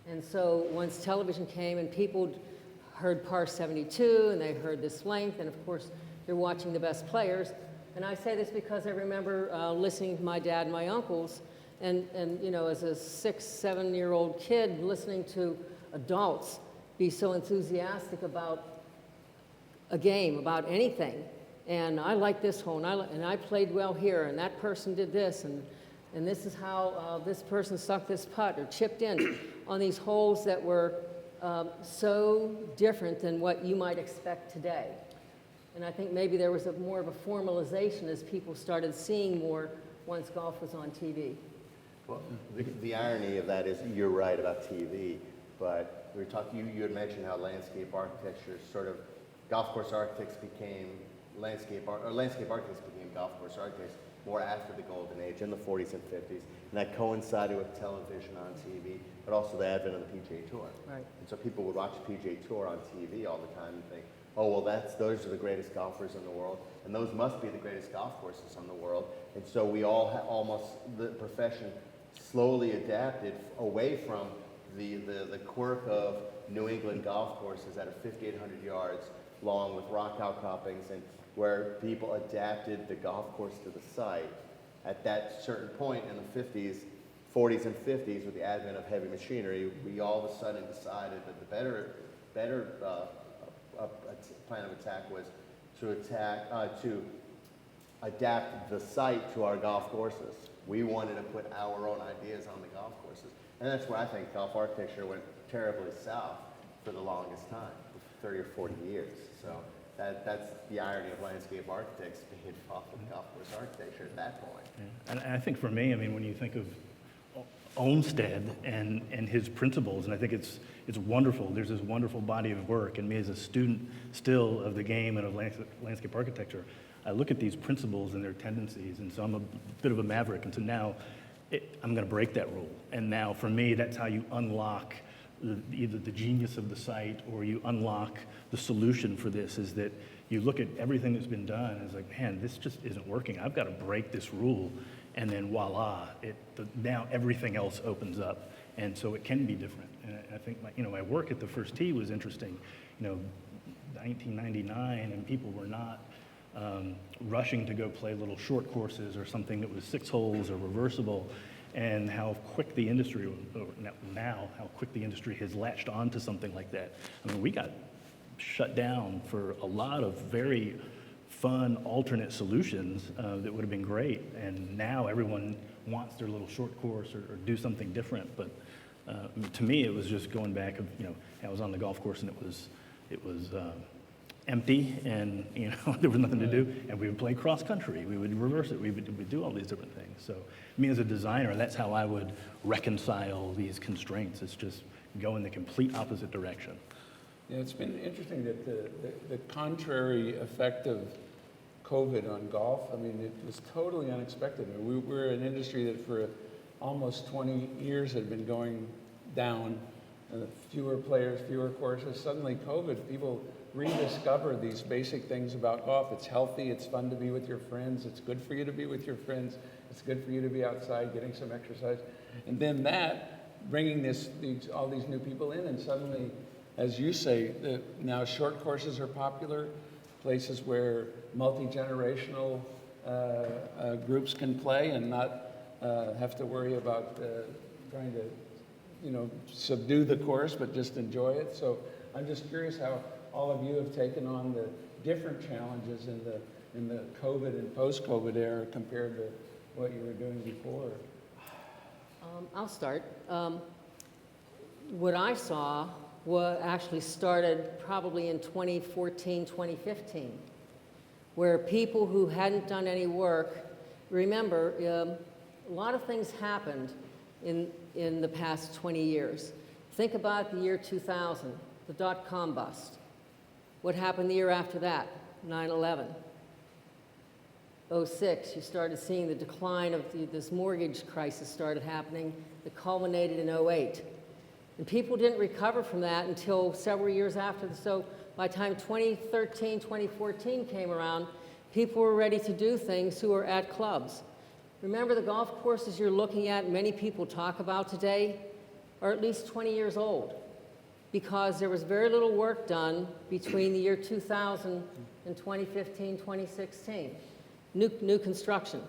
And so once television came and people heard par 72 and they heard this length, and of course they're watching the best players. And I say this because I remember listening to my dad and my uncles, and as a 6, 7-year-old kid listening to adults be so enthusiastic about a game, about anything. And I like this hole, and I played well here, and that person did this, and this is how this person sucked this putt or chipped in on these holes that were so different than what you might expect today. And I think maybe there was more of a formalization as people started seeing more once golf was on TV. Well, the irony of that is you're right about TV, but we were talking, you had mentioned how landscape architecture golf course architects became landscape architects became golf course architects more after the golden age in the 40s and 50s, and that coincided with television on TV, but also the advent of the PGA Tour. Right. And so people would watch the PGA Tour on TV all the time and think, oh, well, those are the greatest golfers in the world, and those must be the greatest golf courses in the world. And so we all the profession slowly adapted away from the quirk of New England golf courses that are 5,800 yards long with rock outcroppings, and where people adapted the golf course to the site. At that certain point in the 40s and 50s, with the advent of heavy machinery, we all of a sudden decided that the better plan of attack was to adapt the site to our golf courses. We wanted to put our own ideas on the golf courses. And that's where I think golf architecture went terribly south for the longest time, for 30 or 40 years. So that's the irony of landscape architects being involved in golf course architecture at that point. yeah. And I think for me, when you think of Olmsted and his principles, and I think it's wonderful. There's this wonderful body of work, and me as a student still of the game and of landscape architecture, I look at these principles and their tendencies, and so I'm a bit of a maverick, and so now I'm going to break that rule. And now for me, that's how you unlock either the genius of the site or you unlock the solution for this, is that you look at everything that's been done and it's like, man, this just isn't working. I've got to break this rule. And then voila, now everything else opens up. And so it can be different. And I think my work at the First Tee was interesting. 1999, and people were not rushing to go play little short courses or something that was 6 holes or reversible, and how quick the industry, now how quick the industry has latched on to something like that. We got shut down for a lot of very fun alternate solutions that would have been great. And now everyone wants their little short course or do something different. But to me, it was just going back of, I was on the golf course and it was empty, and there was nothing to do, and we would play cross country, we would reverse it, we would do all these different things. So me as a designer, that's how I would reconcile these constraints. It's just go in the complete opposite direction. Yeah, it's been interesting that the contrary effect of COVID on golf, I mean, it was totally unexpected. We're an industry that for almost 20 years had been going down, fewer players, fewer courses. Suddenly COVID, people rediscover these basic things about golf. It's healthy, it's fun to be with your friends, it's good for you to be with your friends, it's good for you to be outside getting some exercise. And then that, bringing all these new people in, and suddenly, as you say, now short courses are popular, places where multi-generational groups can play and not have to worry about trying to, subdue the course, but just enjoy it. So I'm just curious how all of you have taken on the different challenges in the COVID and post-COVID era compared to what you were doing before. I'll start. What I saw actually started probably in 2014, 2015, where people who hadn't done any work, remember, a lot of things happened in the past 20 years. Think about the year 2000, the dot-com bust. What happened the year after that? 9/11. 2006, you started seeing the decline of this mortgage crisis started happening that culminated in 2008. And people didn't recover from that until several years after. So by the time 2013, 2014 came around, people were ready to do things who were at clubs. Remember, the golf courses you're looking at, many people talk about today, are at least 20 years old, because there was very little work done between the year 2000 and 2015, 2016. New construction.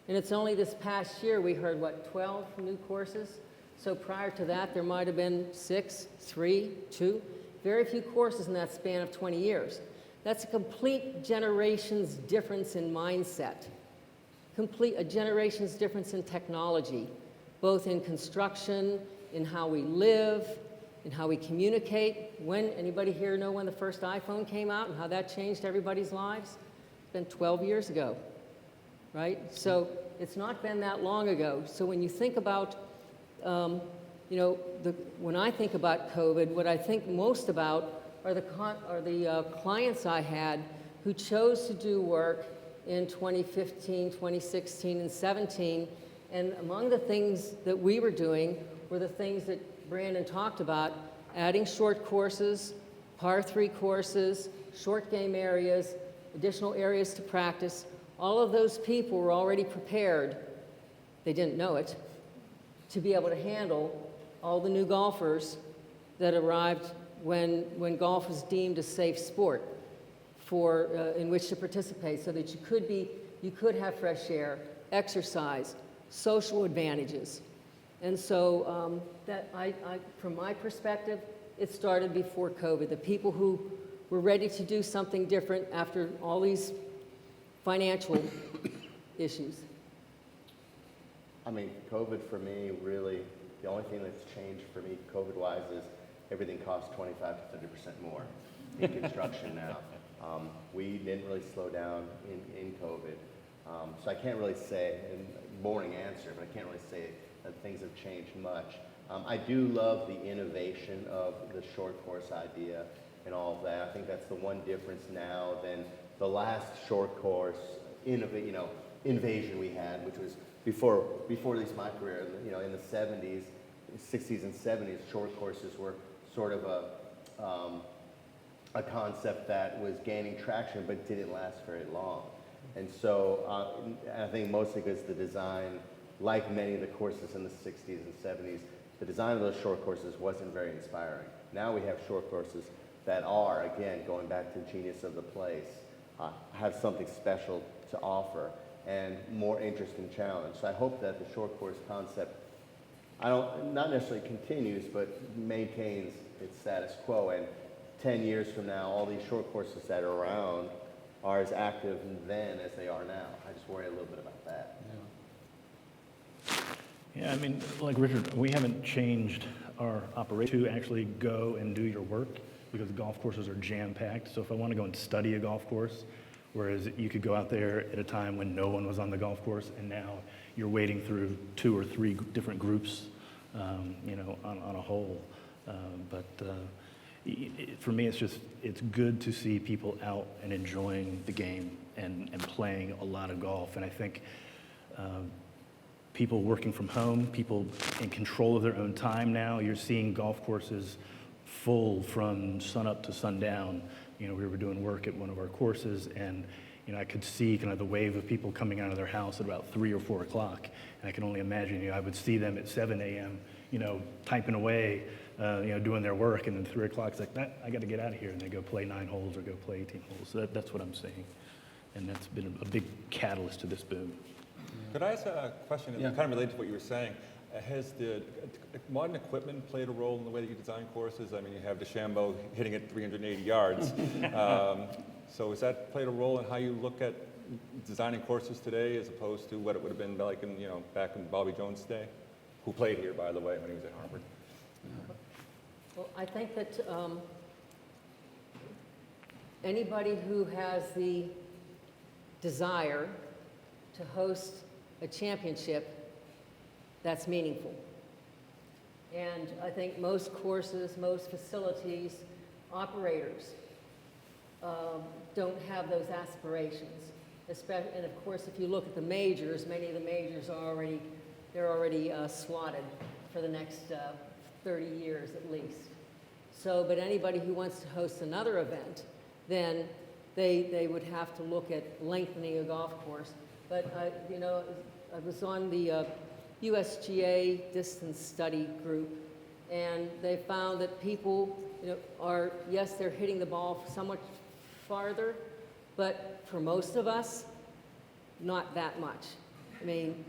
And it's only this past year we heard, 12 new courses? So prior to that, there might have been 6, 3, 2, very few courses in that span of 20 years. That's a complete generation's difference in mindset, a generation's difference in technology, both in construction, in how we live, in how we communicate. Anybody here know when the first iPhone came out and how that changed everybody's lives? It's been 12 years ago, right? So it's not been that long ago. So when you think about when I think about COVID, what I think most about are the clients I had who chose to do work in 2015, 2016, and 17. And among the things that we were doing were the things that Brandon talked about, adding short courses, par 3 courses, short game areas, additional areas to practice. All of those people were already prepared, they didn't know it, to be able to handle all the new golfers that arrived when golf was deemed a safe sport in which to participate, so that you could have fresh air, exercise, social advantages. And so from my perspective, it started before COVID. The people who were ready to do something different after all these financial issues. I mean, COVID for me, really, the only thing that's changed for me COVID-wise is everything costs 25 to 30% more in construction now. We didn't really slow down in COVID. So I can't really say, a boring answer, but I can't really say that things have changed much. I do love the innovation of the short course idea and all of that. I think that's the one difference now than the last short course invasion we had, which was before at least my career, in the 70s, 60s and 70s, short courses were sort of a concept that was gaining traction but didn't last very long. And so I think mostly because the design, like many of the courses in the 60s and 70s, the design of those short courses wasn't very inspiring. Now we have short courses that are, again, going back to the genius of the place, have something special to offer and more interest and challenge. So I hope that the short course concept, not necessarily continues, but maintains its status quo. And 10 years from now, all these short courses that are around are as active then as they are now. I just worry a little bit about that. Yeah, I mean, like Richard, we haven't changed our operation to actually go and do your work because golf courses are jam-packed. So if I want to go and study a golf course, whereas you could go out there at a time when no one was on the golf course, and now you're wading through 2 or 3 different groups, on a whole. For me, it's good to see people out and enjoying the game and playing a lot of golf. And I think people working from home, people in control of their own time now, you're seeing golf courses full from sunup to sundown. We were doing work at one of our courses, and I could see kind of the wave of people coming out of their house at about 3 or 4 o'clock. And I can only imagine, I would see them at 7 a.m., typing away, doing their work, and then 3 o'clock, it's like, I got to get out of here, and they go play 9 holes or go play 18 holes. So that's what I'm seeing, and that's been a big catalyst to this boom. Could I ask a question that's kind of related to what you were saying? Has the modern equipment played a role in the way that you design courses? I mean, you have DeChambeau hitting it 380 yards. So has that played a role in how you look at designing courses today as opposed to what it would have been like back in Bobby Jones' day? Who played here, by the way, when he was at Harvard. Well, I think that anybody who has the desire to host a championship, that's meaningful. And I think most courses, most facilities, operators don't have those aspirations. And of course, if you look at the majors, many of the majors are already slotted for the next 30 years at least. So, but anybody who wants to host another event, then they would have to look at lengthening a golf course. But I was on the USGA distance study group, and they found that people, yes, they're hitting the ball somewhat farther, but for most of us, not that much. I mean,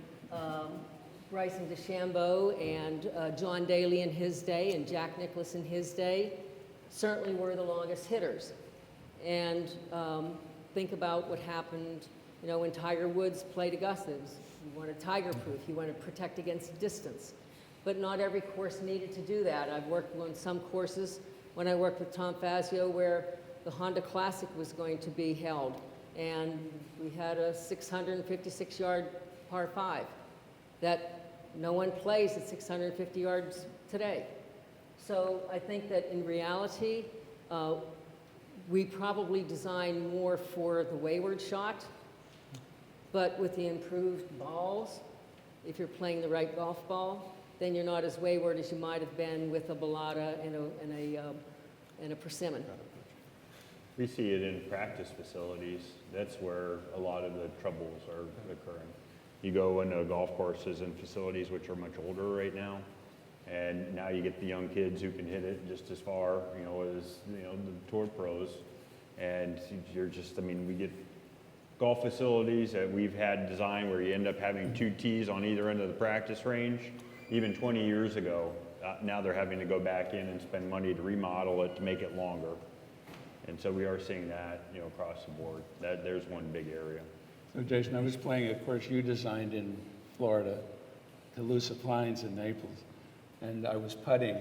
Bryson DeChambeau and John Daly in his day and Jack Nicklaus in his day certainly were the longest hitters. And think about what happened, when Tiger Woods played Augusta. He wanted tiger-proof. He wanted to protect against distance. But not every course needed to do that. I've worked on some courses when I worked with Tom Fazio where the Honda Classic was going to be held. And we had a 656-yard par 5 that no one plays at 650 yards today. So I think that in reality, we probably design more for the wayward shot, but with the improved balls, if you're playing the right golf ball, then you're not as wayward as you might have been with a Bellata and a Persimmon. We see it in practice facilities. That's where a lot of the troubles are occurring. You go into golf courses and facilities which are much older right now, and now you get the young kids who can hit it just as far, as the tour pros, and we get golf facilities that we've had designed where you end up having 2 tees on either end of the practice range. Even 20 years ago, now they're having to go back in and spend money to remodel it to make it longer. And so we are seeing that, across the board. There's one big area. So Jason, I was playing a course you designed in Florida, Calusa Pines in Naples, and I was putting,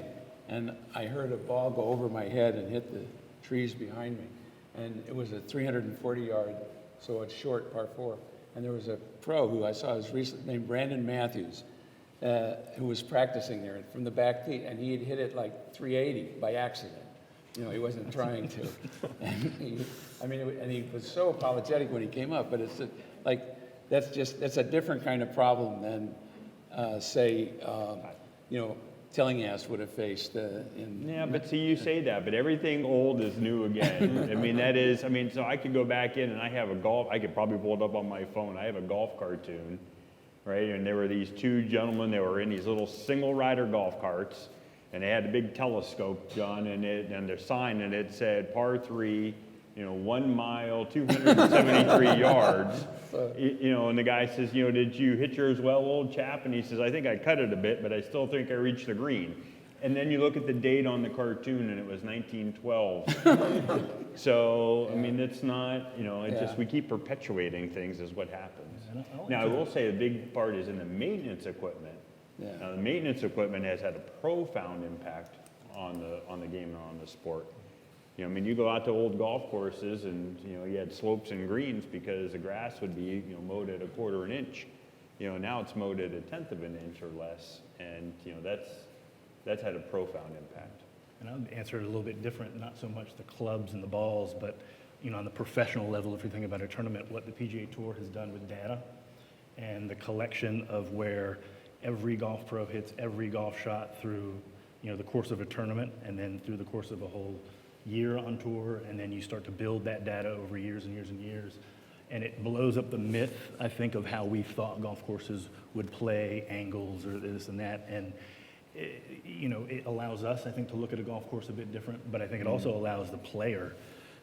and I heard a ball go over my head and hit the trees behind me. And it was a 340-yard, so it's short, par 4. And there was a pro who I saw was recently named Brandon Matthews, who was practicing there from the back tee, and he had hit it like 380 by accident. He wasn't trying to. And he was so apologetic when he came up, but it's that's a different kind of problem than, say, Tillinghast would have faced. But see, you say that, but everything old is new again. So I could go back in and I could probably pull it up on my phone. I have a golf cartoon, right? And there were these 2 gentlemen, they were in these little single rider golf carts, and they had a big telescope gun in it, and their sign, and it said par 3, 1 mile, 273 yards. And the guy says, did you hit yours well, old chap? And he says, I think I cut it a bit, but I still think I reached the green. And then you look at the date on the cartoon, and it was 1912. So, I mean, it's not, you know, it's just we keep perpetuating things is what happens. Now, I will say a big part is in the maintenance equipment. Now, the maintenance equipment has had a profound impact on the game and on the sport. You know, I mean, you go out to old golf courses, and you know, you had slopes and greens because the grass would be, you know, mowed at 1/4 inch. You know, now it's mowed at 1/10 of an inch or less, and you know, that's had a profound impact. And I'll answer it a little bit different, not so much the clubs and the balls, but you know, on the professional level, if you think about a tournament, what the PGA Tour has done with data and the collection of where every golf pro hits every golf shot through, you know, the course of a tournament and then through the course of a whole year on tour, and then you start to build that data over years and years and years. And it blows up the myth, I think, of how we thought golf courses would play angles or this and that. And you know, it allows us, I think, to look at a golf course a bit different, but I think it also allows the player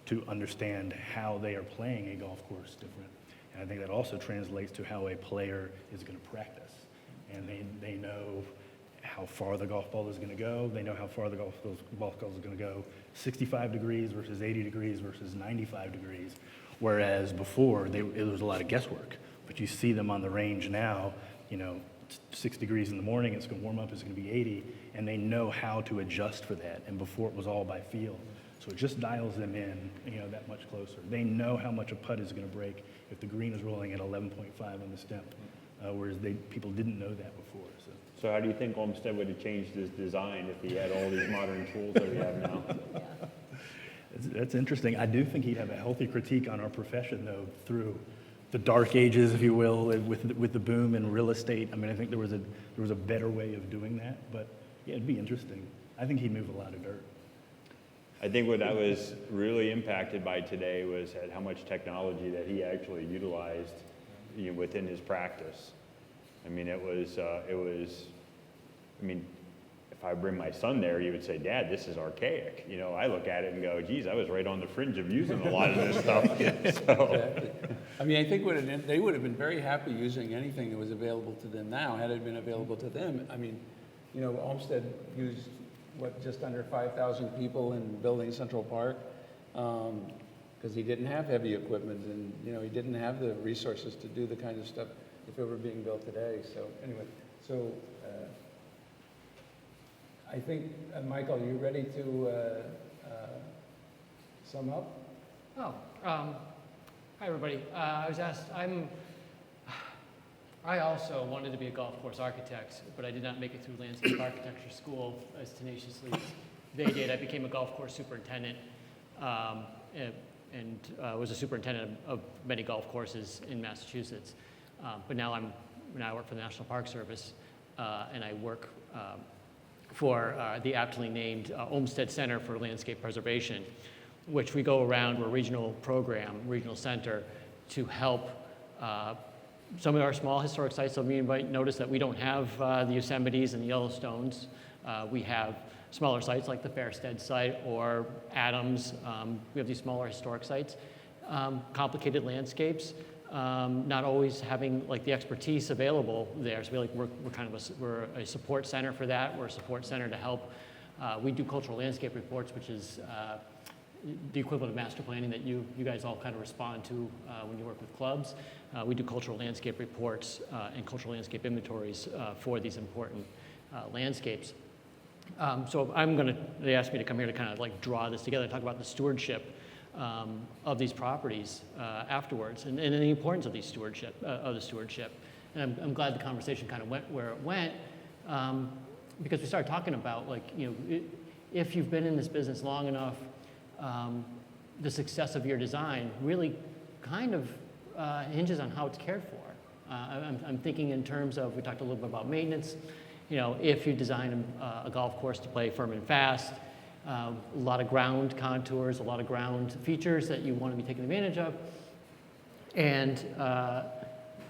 to understand how they are playing a golf course different. And I think that also translates to how a player is going to practice. And they know how far the golf ball is going to go. They know how far the golf ball is going to go, 65 degrees versus 80 degrees versus 95 degrees. Whereas before, it was a lot of guesswork. But you see them on the range now, you know, 6 degrees in the morning, it's going to warm up, it's going to be 80, and they know how to adjust for that. And before it was all by feel. So it just dials them in, you know, that much closer. They know how much a putt is going to break if the green is rolling at 11.5 on the stem, whereas people didn't know that before. So how do you think Olmsted would have changed his design if he had all these modern tools that we have now? That's interesting. I do think he'd have a healthy critique on our profession, though, through the dark ages, if you will, with the boom in real estate. I mean, I think there was a better way of doing that, but yeah, it'd be interesting. I think he'd move a lot of dirt. I think what I was really impacted by today was at how much technology that he actually utilized, you know, within his practice. I mean, I mean, if I bring my son there, he would say, "Dad, this is archaic." You know, I look at it and go, "Geez, I was right on the fringe of using a lot of this stuff." So, Exactly. I mean, I think they would have been very happy using anything that was available to them now, had it been available to them. I mean, you know, Olmsted used, just under 5,000 people in building Central Park, because he didn't have heavy equipment, and, you know, he didn't have the resources to do the kind of stuff if it were being built today. So anyway, I think, Michael, are you ready to sum up? Hi everybody. I was asked, I also wanted to be a golf course architect, but I did not make it through landscape architecture school as tenaciously as they did. I became a golf course superintendent and was a superintendent of many golf courses in Massachusetts. But now I work for the National Park Service, and I work for the aptly named Olmsted Center for Landscape Preservation, which we go around, we're a regional program, regional center, to help some of our small historic sites. So you might notice that we don't have the Yosemites and the Yellowstones. We have smaller sites like the Fairstead site or Adams. We have these smaller historic sites. Complicated landscapes, not always having like the expertise available there. So we're a support center for that. We're a support center to help. We do cultural landscape reports, which is the equivalent of master planning that you guys all kind of respond to when you work with clubs. We do cultural landscape reports and cultural landscape inventories for these important landscapes. So they asked me to come here to kind of like draw this together and talk about the stewardship of these properties afterwards, and the importance of the stewardship. And I'm glad the conversation kind of went where it went, because we started talking about, like, you know, if you've been in this business long enough, the success of your design really kind of hinges on how it's cared for. I'm thinking in terms of, we talked a little bit about maintenance. You know, if you design a golf course to play firm and fast, a lot of ground contours, a lot of ground features that you want to be taking advantage of, and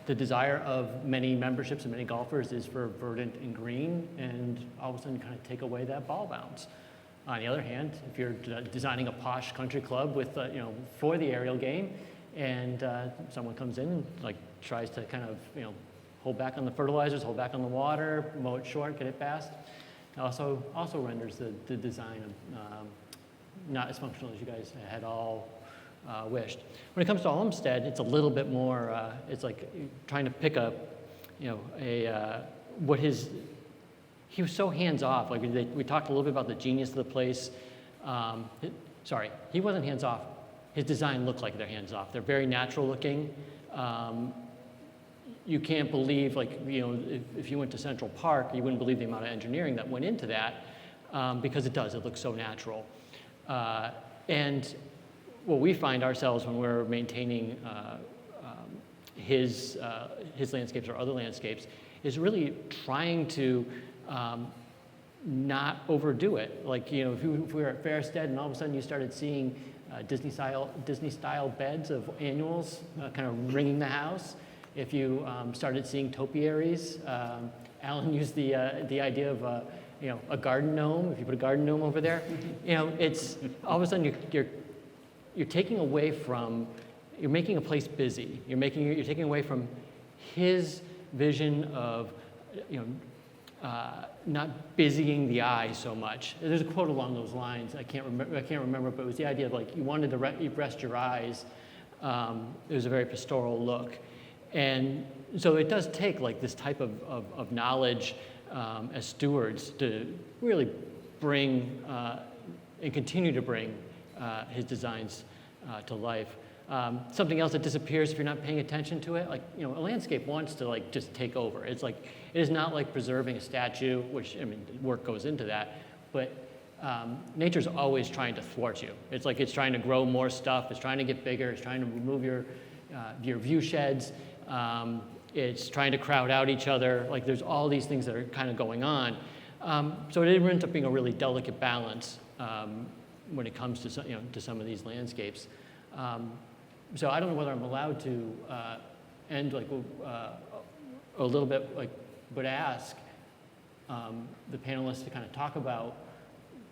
the desire of many memberships and many golfers is for verdant and green, and all of a sudden kind of take away that ball bounce. On the other hand, if you're designing a posh country club with, you know, for the aerial game, and someone comes in and like tries to kind of, you know, hold back on the fertilizers, hold back on the water, mow it short, get it fast, also renders the design not as functional as you guys had all wished. When it comes to Olmsted, it's a little bit more, it's like trying to pick up, he was so hands-off. Like we talked a little bit about the genius of the place. Sorry, he wasn't hands-off. His design looked like they're hands-off. They're very natural looking. You can't believe, if you went to Central Park, you wouldn't believe the amount of engineering that went into that, because it looks so natural. And what we find ourselves when we're maintaining his landscapes or other landscapes is really trying to not overdo it. Like, if we were at Fairstead and all of a sudden you started seeing Disney-style beds of annuals kind of ringing the house, if you started seeing topiaries, Alan used the idea of a garden gnome. If you put a garden gnome over there, it's all of a sudden you're taking away from, you're making a place busy. You're taking away from his vision of not busying the eye so much. There's a quote along those lines. I can't remember, but it was the idea of you wanted to rest your eyes. It was a very pastoral look. And so it does take this type of knowledge as stewards to really bring and continue to bring his designs to life. Something else that disappears if you're not paying attention to it, a landscape wants to just take over. It is not like preserving a statue, which work goes into that, but nature's always trying to thwart you. It's like it's trying to grow more stuff. It's trying to get bigger. It's trying to remove your view sheds. It's trying to crowd out each other. There's all these things that are kind of going on. So it ends up being a really delicate balance when it comes to some of these landscapes. So I don't know whether I'm allowed to end a little bit, but ask the panelists to kind of talk about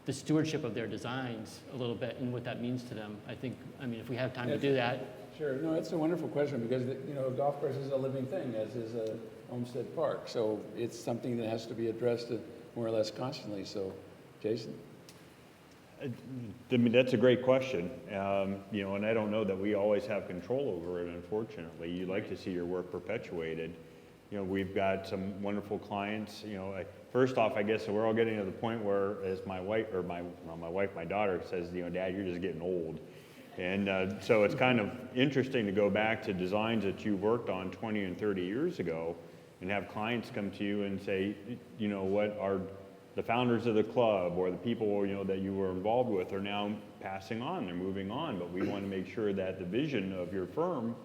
the stewardship of their designs a little bit and what that means to them. If we have time to do that. Sure. No, it's a wonderful question because a golf course is a living thing, as is a Olmsted Park. So it's something that has to be addressed more or less constantly. So, Jason. That's a great question, and I don't know that we always have control over it, unfortunately. You'd like to see your work perpetuated. We've got some wonderful clients. First off, I guess we're all getting to the point where, as my daughter says, Dad, you're just getting old. And so it's kind of interesting to go back to designs that you worked on 20 and 30 years ago and have clients come to you and say, what are the founders of the club or the people that you were involved with are now passing on, they're moving on, but we want to make sure that the vision of your firm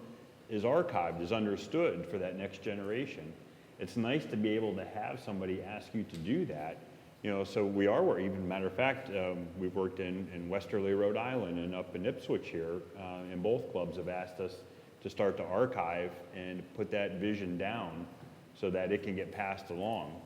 is archived, is understood for that next generation. It's nice to be able to have somebody ask you to do that. So we are, even matter of fact, we've worked in Westerly, Rhode Island and up in Ipswich here, and both clubs have asked us to start to archive and put that vision down so that it can get passed along.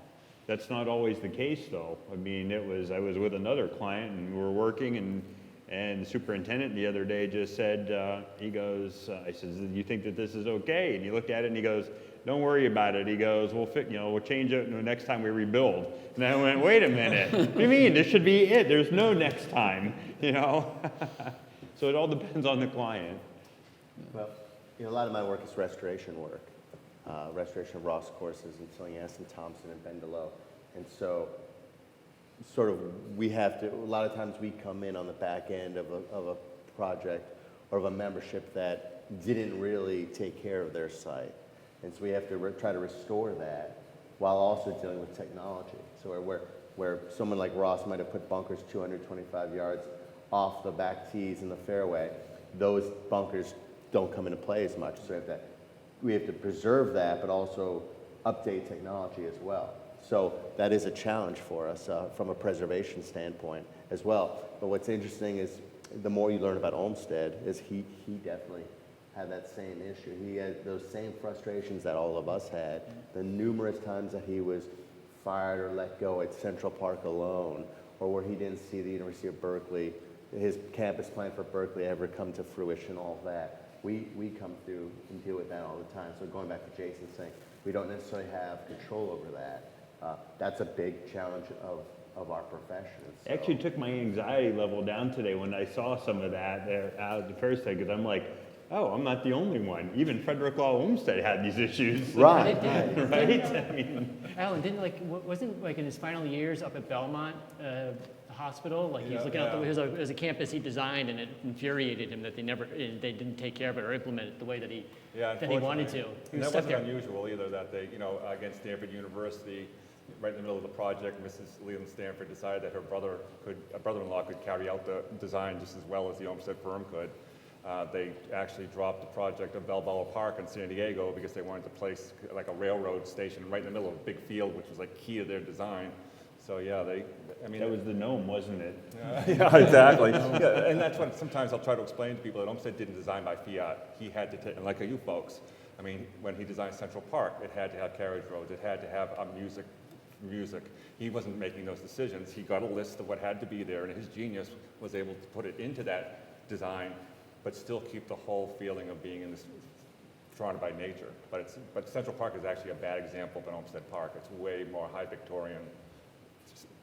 That's not always the case, though. I was with another client, and we were working, and the superintendent the other day just said, he goes, I said, do you think that this is okay? And he looked at it, and he goes, don't worry about it. He goes, we'll change it next time we rebuild. And I went, wait a minute. What do you mean? This should be it. There's no next time, So it all depends on the client. Well, a lot of my work is restoration work. Restoration of Ross courses in Tillinghast and Thompson and Bendelow. And so we have to, a lot of times we come in on the back end of a project or of a membership that didn't really take care of their site. And so we have to try to restore that while also dealing with technology. So where someone like Ross might have put bunkers 225 yards off the back tees in the fairway, those bunkers don't come into play as much. So we have to preserve that, but also update technology as well. So that is a challenge for us from a preservation standpoint as well. But what's interesting is the more you learn about Olmsted, is he definitely had that same issue. He had those same frustrations that all of us had. The numerous times that he was fired or let go at Central Park alone, or where he didn't see the University of Berkeley, his campus plan for Berkeley ever come to fruition, all of that. We come through and deal with that all the time. So going back to Jason saying, we don't necessarily have control over that. That's a big challenge of of our profession. So, Actually took my anxiety level down today when I saw some of that there out at the fair site, because I'm like, oh, I'm not the only one. Even Frederick Law Olmsted had these issues. right, Did- right. Right? I mean, Alan, wasn't like in his final years up at Belmont Hospital, like he was looking out there's a campus he designed, and it infuriated him that they didn't take care of it or implement it the way that he wanted to. He And was that stuck wasn't there. unusual either, that they, against Stanford University, right in the middle of the project, Mrs. Leland Stanford decided that her brother-in-law could carry out the design just as well as the Olmsted firm could. They actually dropped the project of Balboa Park in San Diego because they wanted to place like a railroad station right in the middle of a big field, which was like key to their design. So yeah, that was the gnome, wasn't it? yeah, exactly. Yeah, and that's what sometimes I'll try to explain to people that Olmsted didn't design by fiat. He had to take, and like you folks, I mean, when he designed Central Park, it had to have carriage roads, it had to have music. He wasn't making those decisions. He got a list of what had to be there, and his genius was able to put it into that design, but still keep the whole feeling of being in this surrounded by nature. But Central Park is actually a bad example than Olmsted Park. It's way more high Victorian.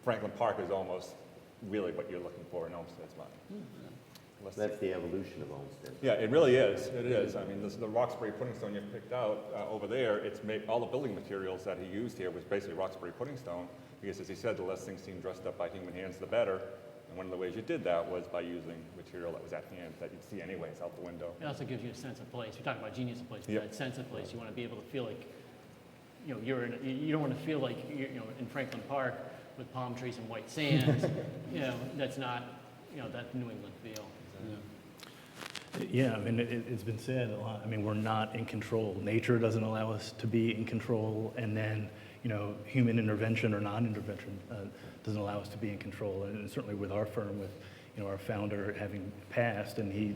Franklin Park is almost really what you're looking for in Olmsted's mind. That's the evolution of Olmsted. Yeah, it really is. It is. I mean, the Roxbury pudding stone you picked out over there, it's made, all the building materials that he used here was basically Roxbury pudding stone, because as he said, the less things seem dressed up by human hands, the better. And one of the ways you did that was by using material that was at hand that you'd see anyways out the window. It also gives you a sense of place. We talk about genius of place, but Yep. that sense of place, you want to be able to feel like, you don't want to feel like you're in Franklin Park with palm trees and white sands. That's not, that New England feel. Yeah, I mean, it's been said a lot. I mean, we're not in control. Nature doesn't allow us to be in control, and then, human intervention or non-intervention doesn't allow us to be in control. And certainly with our firm, with, our founder having passed, and he,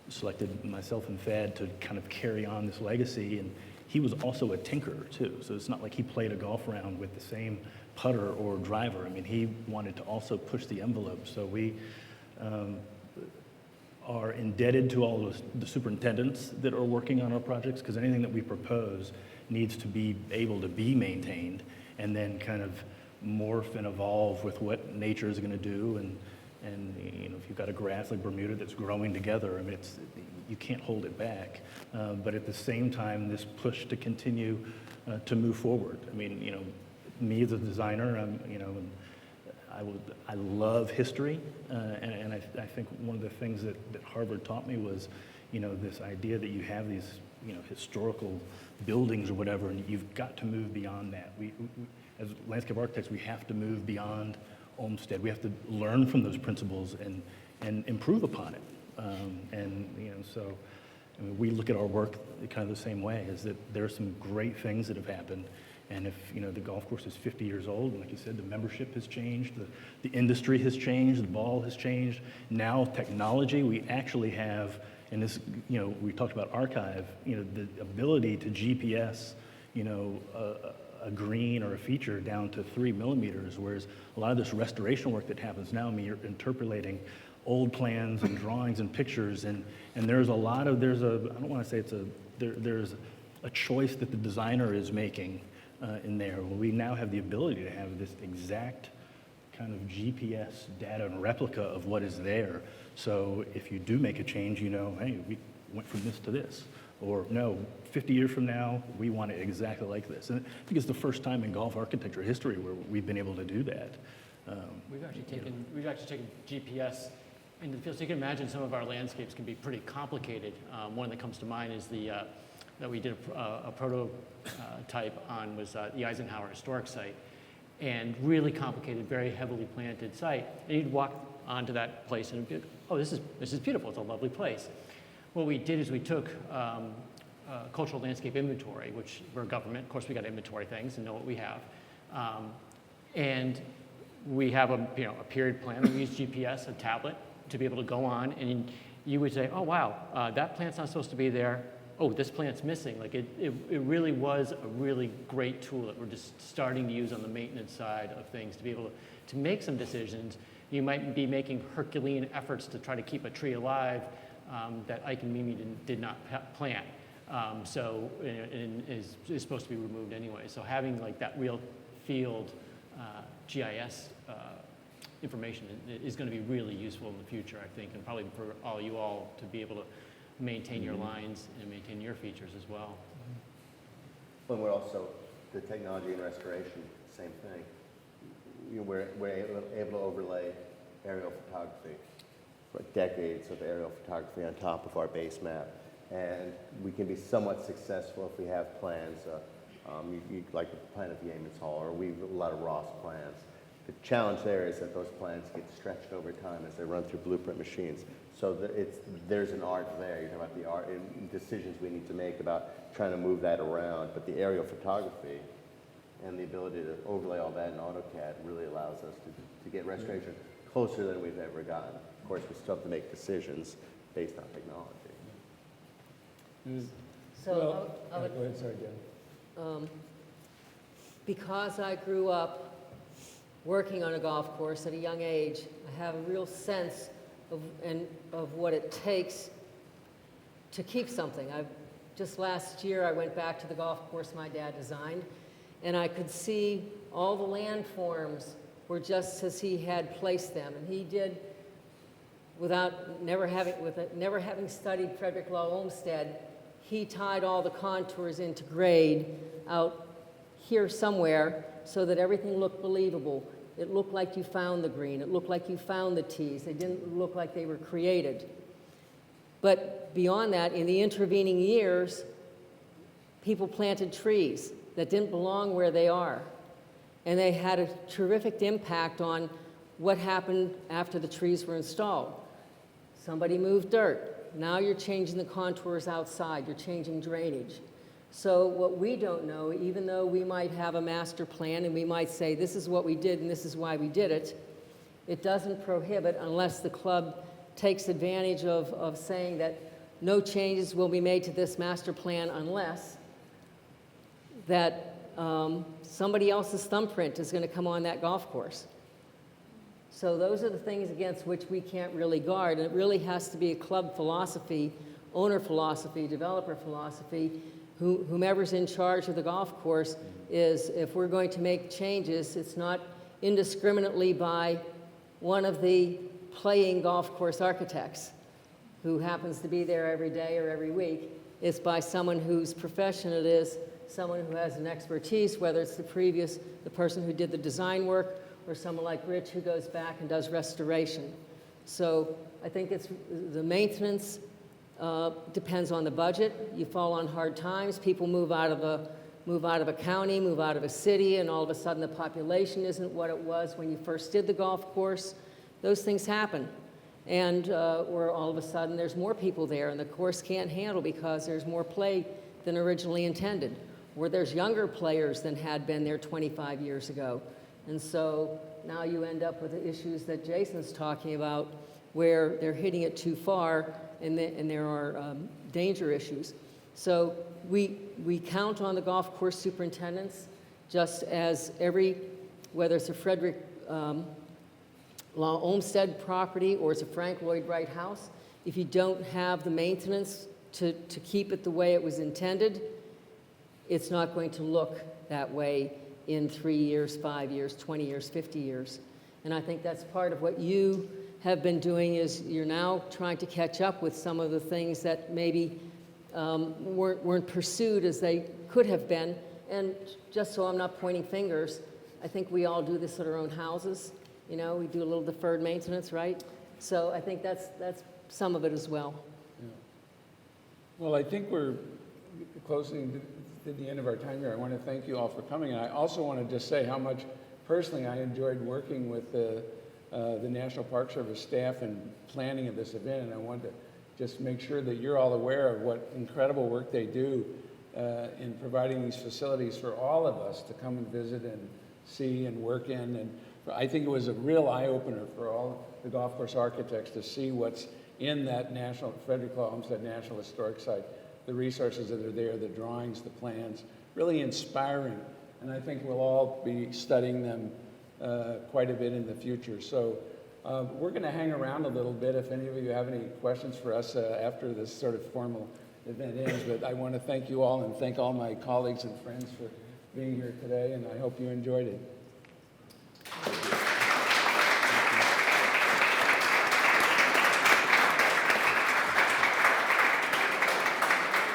selected myself and Thad to kind of carry on this legacy, and he was also a tinkerer too. So it's not like he played a golf round with the same putter or driver. I mean, he wanted to also push the envelope. So we are indebted to all the superintendents that are working on our projects, because anything that we propose needs to be able to be maintained and then kind of morph and evolve with what nature is going to do. And if you've got a grass like Bermuda that's growing together, I mean, you can't hold it back. But at the same time, this push to continue to move forward. I mean, me as a designer, I love history, and I think one of the things that Harvard taught me was, this idea that you have these, historical buildings or whatever, and you've got to move beyond that. We as landscape architects, we have to move beyond Olmsted. We have to learn from those principles and improve upon it. So I mean, we look at our work kind of the same way, is that there are some great things that have happened. And if, the golf course is 50 years old, and like you said, the membership has changed, the industry has changed, the ball has changed. Now technology, we actually have, and this, we talked about archive, the ability to GPS, a green or a feature down to 3 millimeters, whereas a lot of this restoration work that happens now, I mean, you're interpolating old plans and drawings and pictures, and there's a lot of, I don't want to say there's a choice that the designer is making in there. Well, we now have the ability to have this exact kind of GPS data and replica of what is there. So if you do make a change, hey, we went from this to this. Or no, 50 years from now, we want it exactly like this. And I think it's the first time in golf architecture history where we've been able to do that. We've actually taken GPS into the field. So you can imagine some of our landscapes can be pretty complicated. One that comes to mind is that we did a prototype on was the Eisenhower Historic Site, and really complicated, very heavily planted site. And you'd walk onto that place and it'd be, oh, this is beautiful. It's a lovely place. What we did is we took cultural landscape inventory, which we're a government. Of course, we got to inventory things and know what we have. And we have a period plan. We use GPS, a tablet, to be able to go on, and you would say, oh, wow, that plant's not supposed to be there. Oh, this plant's missing. Like it really was a really great tool that we're just starting to use on the maintenance side of things to be able to make some decisions. You might be making Herculean efforts to try to keep a tree alive that Ike and Mimi did not plant. And is supposed to be removed anyway. So having like that real field GIS information is going to be really useful in the future, I think, and probably for all you all to be able to maintain your lines and maintain your features as well. When we're also, the technology and restoration, same thing. We're able to overlay aerial photography, for decades of aerial photography on top of our base map. And we can be somewhat successful if we have plans, like the plan of Yeaman's Hall, or we have a lot of Ross plans. The challenge there is that those plans get stretched over time as they run through blueprint machines. So there's an art there. You're talking about the art and decisions we need to make about trying to move that around. But the aerial photography and the ability to overlay all that in AutoCAD really allows us to get restoration closer than we've ever gotten. Of course, we still have to make decisions based on technology. So I would, go ahead, sorry, Dan. because I grew up working on a golf course at a young age, I have a real sense of what it takes to keep something. Just last year, I went back to the golf course my dad designed, and I could see all the landforms were just as he had placed them. And he did, never having studied Frederick Law Olmsted, he tied all the contours into grade out here somewhere so that everything looked believable. It looked like you found the green. It looked like you found the tees. They didn't look like they were created. But beyond that, in the intervening years, people planted trees that didn't belong where they are. And they had a terrific impact on what happened after the trees were installed. Somebody moved dirt. Now you're changing the contours outside. You're changing drainage. So what we don't know, even though we might have a master plan and we might say this is what we did and this is why we did it, it doesn't prohibit, unless the club takes advantage of saying that no changes will be made to this master plan unless that somebody else's thumbprint is going to come on that golf course. So those are the things against which we can't really guard. And it really has to be a club philosophy, owner philosophy, developer philosophy. Whomever's in charge of the golf course is, if we're going to make changes, it's not indiscriminately by one of the playing golf course architects who happens to be there every day or every week. It's by someone whose profession it is, someone who has an expertise, whether it's the person who did the design work, or someone like Rich who goes back and does restoration. So I think it's the maintenance depends on the budget. You fall on hard times. People move out of a county, move out of a city, and all of a sudden the population isn't what it was when you first did the golf course. Those things happen. And or all of a sudden there's more people there and the course can't handle because there's more play than originally intended. Or there's younger players than had been there 25 years ago. And so now you end up with the issues that Jason's talking about, where they're hitting it too far and there are danger issues. So we count on the golf course superintendents, just as whether it's a Frederick Law Olmsted property or it's a Frank Lloyd Wright house, if you don't have the maintenance to keep it the way it was intended, it's not going to look that way in 3 years, 5 years, 20 years, 50 years. And I think that's part of what you have been doing, is you're now trying to catch up with some of the things that maybe weren't pursued as they could have been. And just so I'm not pointing fingers, I think we all do this at our own houses. You know, we do a little deferred maintenance, right? So I think that's some of it as well. Yeah. Well, I think we're closing to the end of our time here. I want to thank you all for coming. And I also want to just say how much personally I enjoyed working with the National Park Service staff and planning of this event. And I want to just make sure that you're all aware of what incredible work they do in providing these facilities for all of us to come and visit and see and work in. And I think it was a real eye-opener for all the golf course architects to see what's in that Frederick Law Olmsted National Historic Site, the resources that are there, the drawings, the plans, really inspiring. And I think we'll all be studying them quite a bit in the future. So we're going to hang around a little bit if any of you have any questions for us after this sort of formal event ends. But I want to thank you all and thank all my colleagues and friends for being here today, and I hope you enjoyed it.